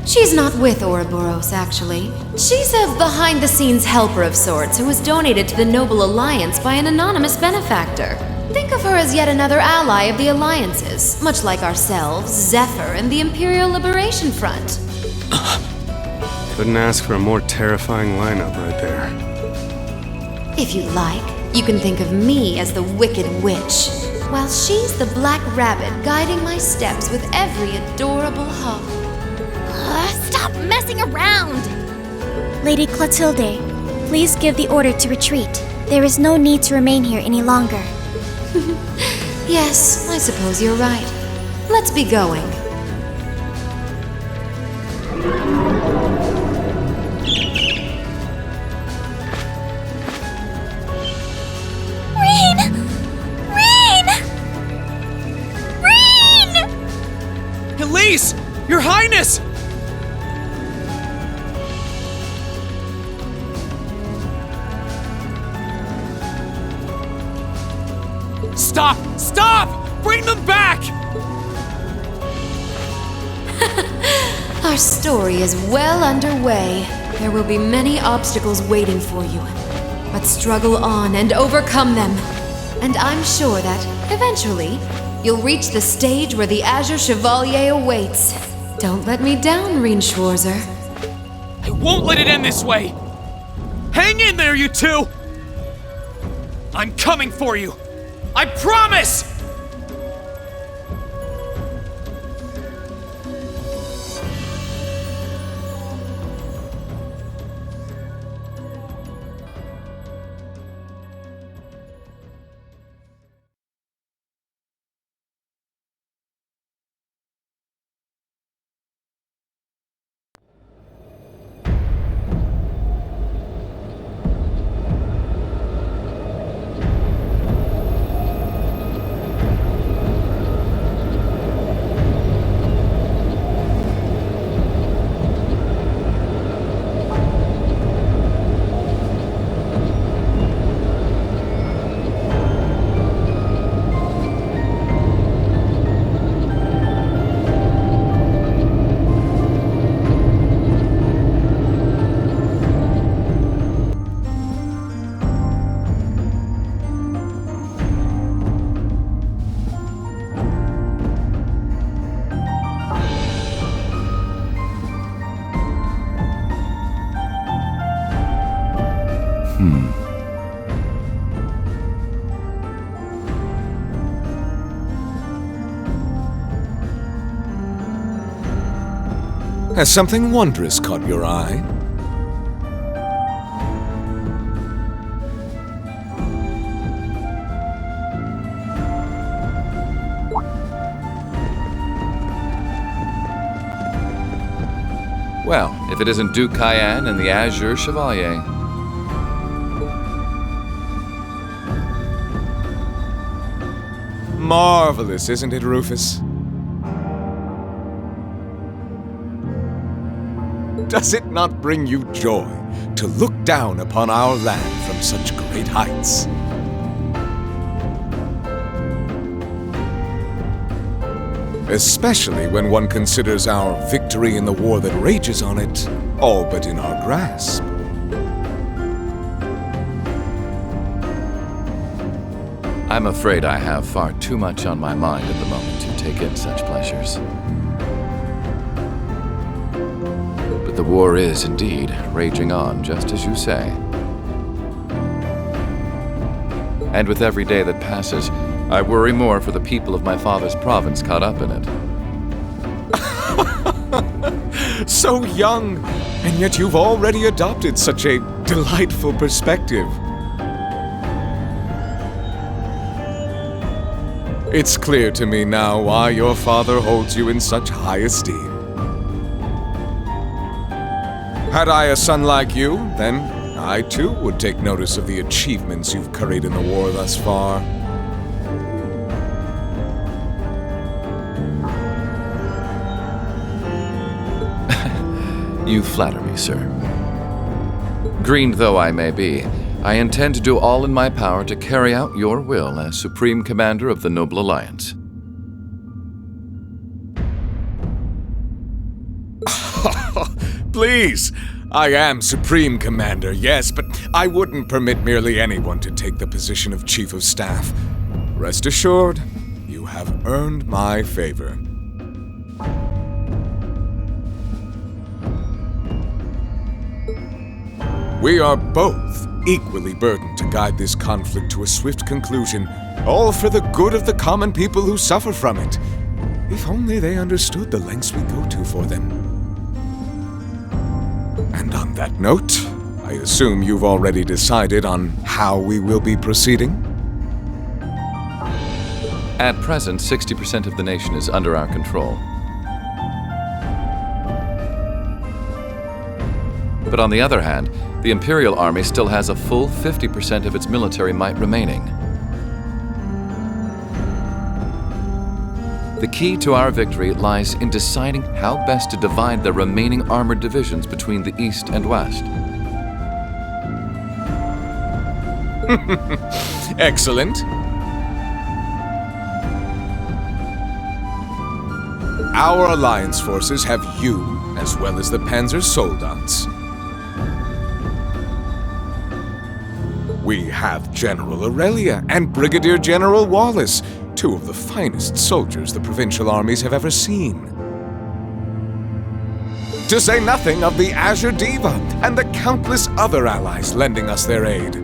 She's not with Ouroboros, actually. She's a behind-the-scenes helper of sorts who was donated to the Noble Alliance by an anonymous benefactor. Think of her as yet another ally of the Alliances, much like ourselves, Zephyr, and the Imperial Liberation Front.
Couldn't ask for a more terrifying lineup right there.
If you like, you can think of me as the Wicked Witch, while she's the Black Rabbit guiding my steps with every adorable hop.
Stop messing around! Lady Clotilde, please give the order to retreat. There is no need to remain here any longer.
Yes, I suppose you're right. Let's be going.
Elise! Your Highness! Stop! Stop! Bring them back!
Our story is well underway. There will be many obstacles waiting for you. But struggle on and overcome them. And I'm sure that, eventually, you'll reach the stage where the Azure Chevalier awaits. Don't let me down, Rien Schwarzer.
I won't let it end this way! Hang in there, you two! I'm coming for you! I promise!
Has something wondrous caught your eye?
Well, if it isn't Duke Cayenne and the Azure Chevalier.
Marvelous, isn't it, Rufus? Does it not bring you joy to look down upon our land from such great heights? Especially when one considers our victory in the war that rages on it all but in our grasp.
I'm afraid I have far too much on my mind at the moment to take in such pleasures. But the war is indeed raging on, just as you say. And with every day that passes, I worry more for the people of my father's province caught up in it.
So young, and yet you've already adopted such a delightful perspective. It's clear to me now why your father holds you in such high esteem. Had I a son like you, then I too would take notice of the achievements you've curried in the war thus far.
You flatter me, sir. Green though I may be, I intend to do all in my power to carry out your will as Supreme Commander of the Noble Alliance.
Please! I am Supreme Commander, yes, but I wouldn't permit merely anyone to take the position of Chief of Staff. Rest assured, you have earned my favor. We are both equally burdened to guide this conflict to a swift conclusion, all for the good of the common people who suffer from it. If only they understood the lengths we go to for them. And on that note, I assume you've already decided on how we will be proceeding?
At present, 60% of the nation is under our control. But on the other hand, the Imperial Army still has a full 50% of its military might remaining. The key to our victory lies in deciding how best to divide the remaining armored divisions between the East and West.
Excellent. Our Alliance forces have you, as well as the Panzer Soldats. We have General Aurelia and Brigadier General Wallace, two of the finest soldiers the provincial armies have ever seen. To say nothing of the Azure Diva and the countless other allies lending us their aid.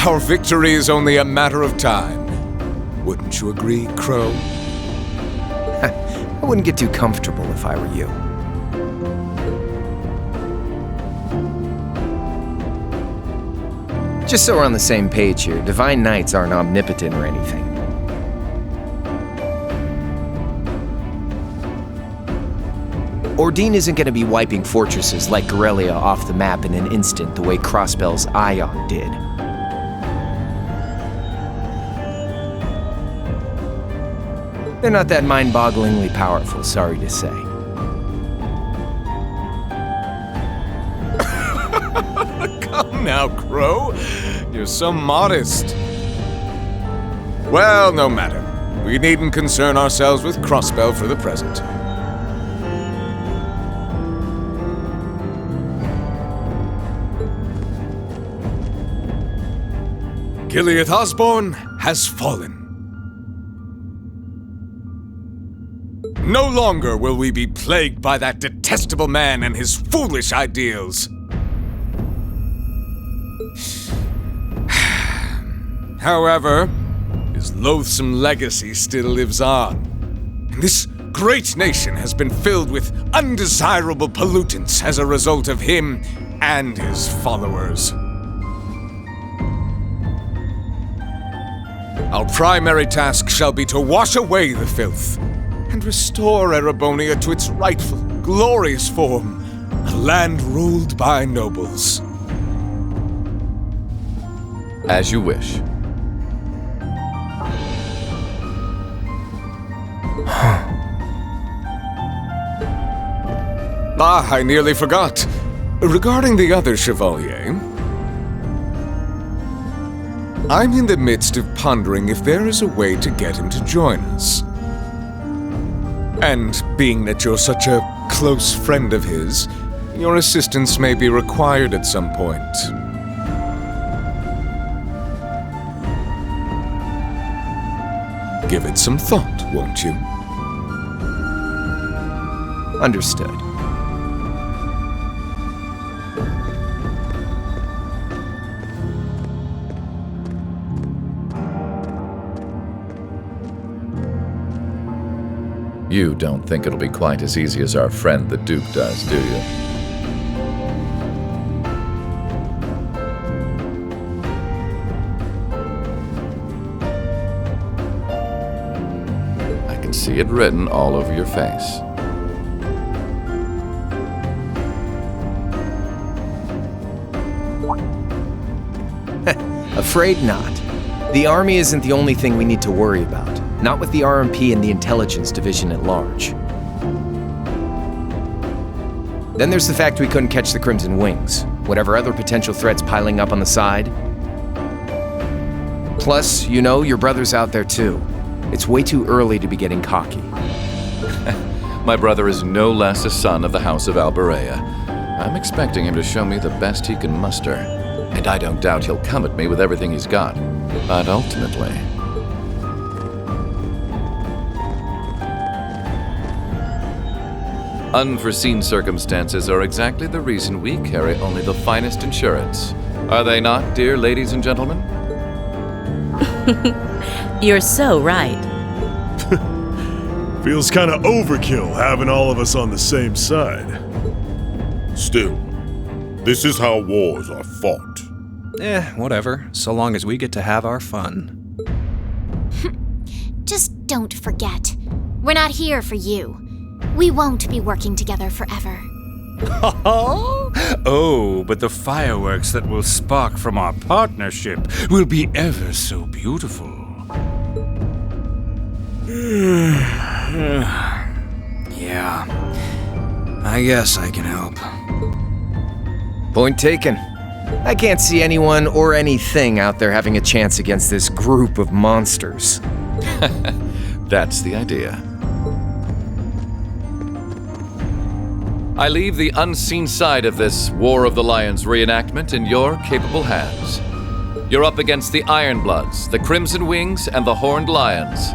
Our victory is only a matter of time. Wouldn't you agree, Crow?
I wouldn't get too comfortable if I were you. Just so we're on the same page here, Divine Knights aren't omnipotent or anything. Ordine isn't going to be wiping fortresses like Corellia off the map in an instant the way Crossbell's Ion did. They're not that mind-bogglingly powerful, sorry to say.
Come now, Crow. You're so modest. Well, no matter. We needn't concern ourselves with Crossbell for the present. Gilead Osborne has fallen. No longer will we be plagued by that detestable man and his foolish ideals. However, his loathsome legacy still lives on. And this great nation has been filled with undesirable pollutants as a result of him and his followers. Our primary task shall be to wash away the filth and restore Erebonia to its rightful, glorious form, a land ruled by nobles.
As you wish.
I nearly forgot. Regarding the other Chevalier, I'm in the midst of pondering if there is a way to get him to join us. And being that you're such a close friend of his, your assistance may be required at some point. Give it some thought, won't you?
Understood.
You don't think it'll be quite as easy as our friend the Duke does, do you? I can see it written all over your face.
Afraid not. The army isn't the only thing we need to worry about. Not with the RMP and the intelligence division at large. Then there's the fact we couldn't catch the Crimson Wings. Whatever other potential threats piling up on the side. Plus, you know, your brother's out there too. It's way too early to be getting cocky.
My brother is no less a son of the House of Alberea. I'm expecting him to show me the best he can muster. And I don't doubt he'll come at me with everything he's got. But ultimately... unforeseen circumstances are exactly the reason we carry only the finest insurance. Are they not, dear ladies and gentlemen?
You're so right.
Feels kind of overkill having all of us on the same side.
Still, this is how wars are fought.
Whatever, so long as we get to have our fun.
Just don't forget, we're not here for you. We won't be working together forever.
Oh, but the fireworks that will spark from our partnership will be ever so beautiful. Yeah, I guess I can help.
Point taken. I can't see anyone or anything out there having a chance against this group of monsters.
That's the idea. I leave the unseen side of this War of the Lions reenactment in your capable hands. You're up against the Ironbloods, the Crimson Wings, and the Horned Lions.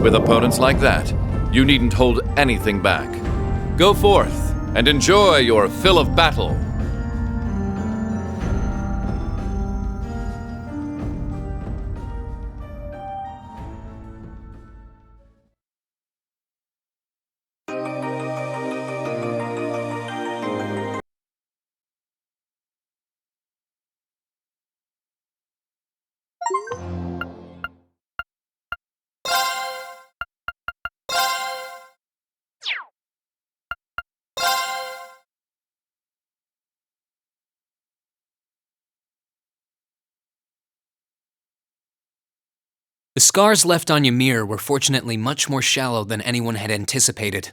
With opponents like that, you needn't hold anything back. Go forth and enjoy your fill of battle.
The scars left on Ymir were fortunately much more shallow than anyone had anticipated.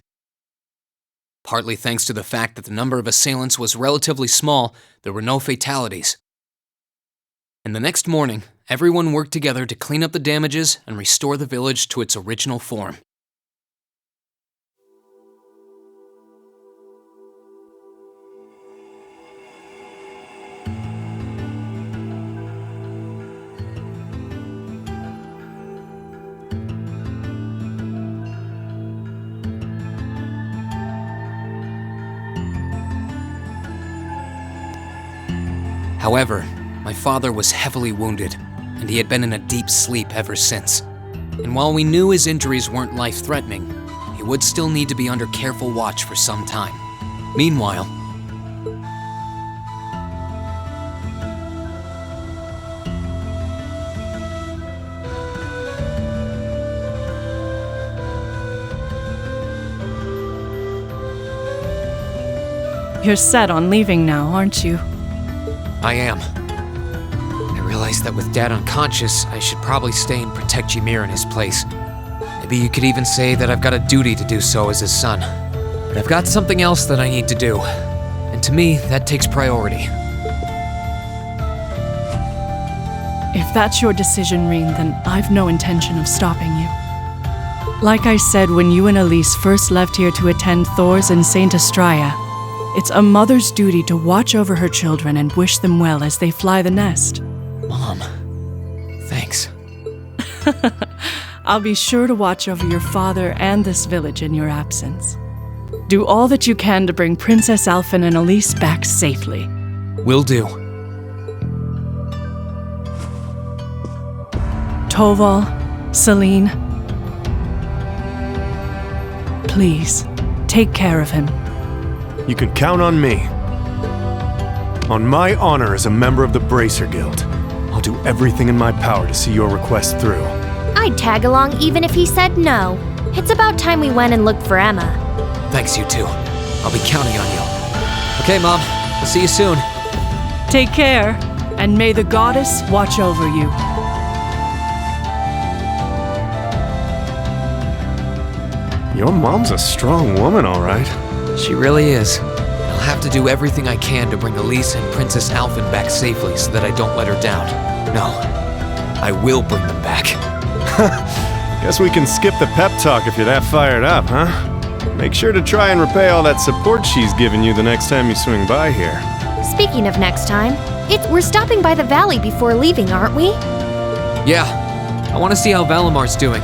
Partly thanks to the fact that the number of assailants was relatively small, there were no fatalities. And the next morning, everyone worked together to clean up the damages and restore the village to its original form. However, My father was heavily wounded, and he had been in a deep sleep ever since. And while we knew his injuries weren't life-threatening, he would still need to be under careful watch for some time. Meanwhile,
You're set on leaving now, aren't you?
I am. I realized that with Dad unconscious, I should probably stay and protect Ymir in his place. Maybe you could even say that I've got a duty to do so as his son. But I've got something else that I need to do. And to me, that takes priority.
If that's your decision, Reen, then I've no intention of stopping you. Like I said when you and Elise first left here to attend Thor's and Saint Astraea, it's a mother's duty to watch over her children and wish them well as they fly the nest.
Mom, thanks.
I'll be sure to watch over your father and this village in your absence. Do all that you can to bring Princess Alphen and Elise back safely.
Will do.
Toval, Celine, please, take care of him.
You can count on me. On my honor as a member of the Bracer Guild, I'll do everything in my power to see your request through.
I'd tag along even if he said no. It's about time we went and looked for Emma.
Thanks, you two. I'll be counting on you. Okay, Mom. I'll see you soon.
Take care, and may the goddess watch over you.
Your mom's a strong woman, all right.
She really is. I'll have to do everything I can to bring Elise and Princess Alphen back safely so that I don't let her down. No, I will bring them back.
Guess we can skip the pep talk if you're that fired up, huh? Make sure to try and repay all that support she's given you the next time you swing by here.
Speaking of next time, we're stopping by the valley before leaving, aren't we?
Yeah, I want to see how Valamar's doing.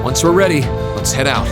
Once we're ready, let's head out.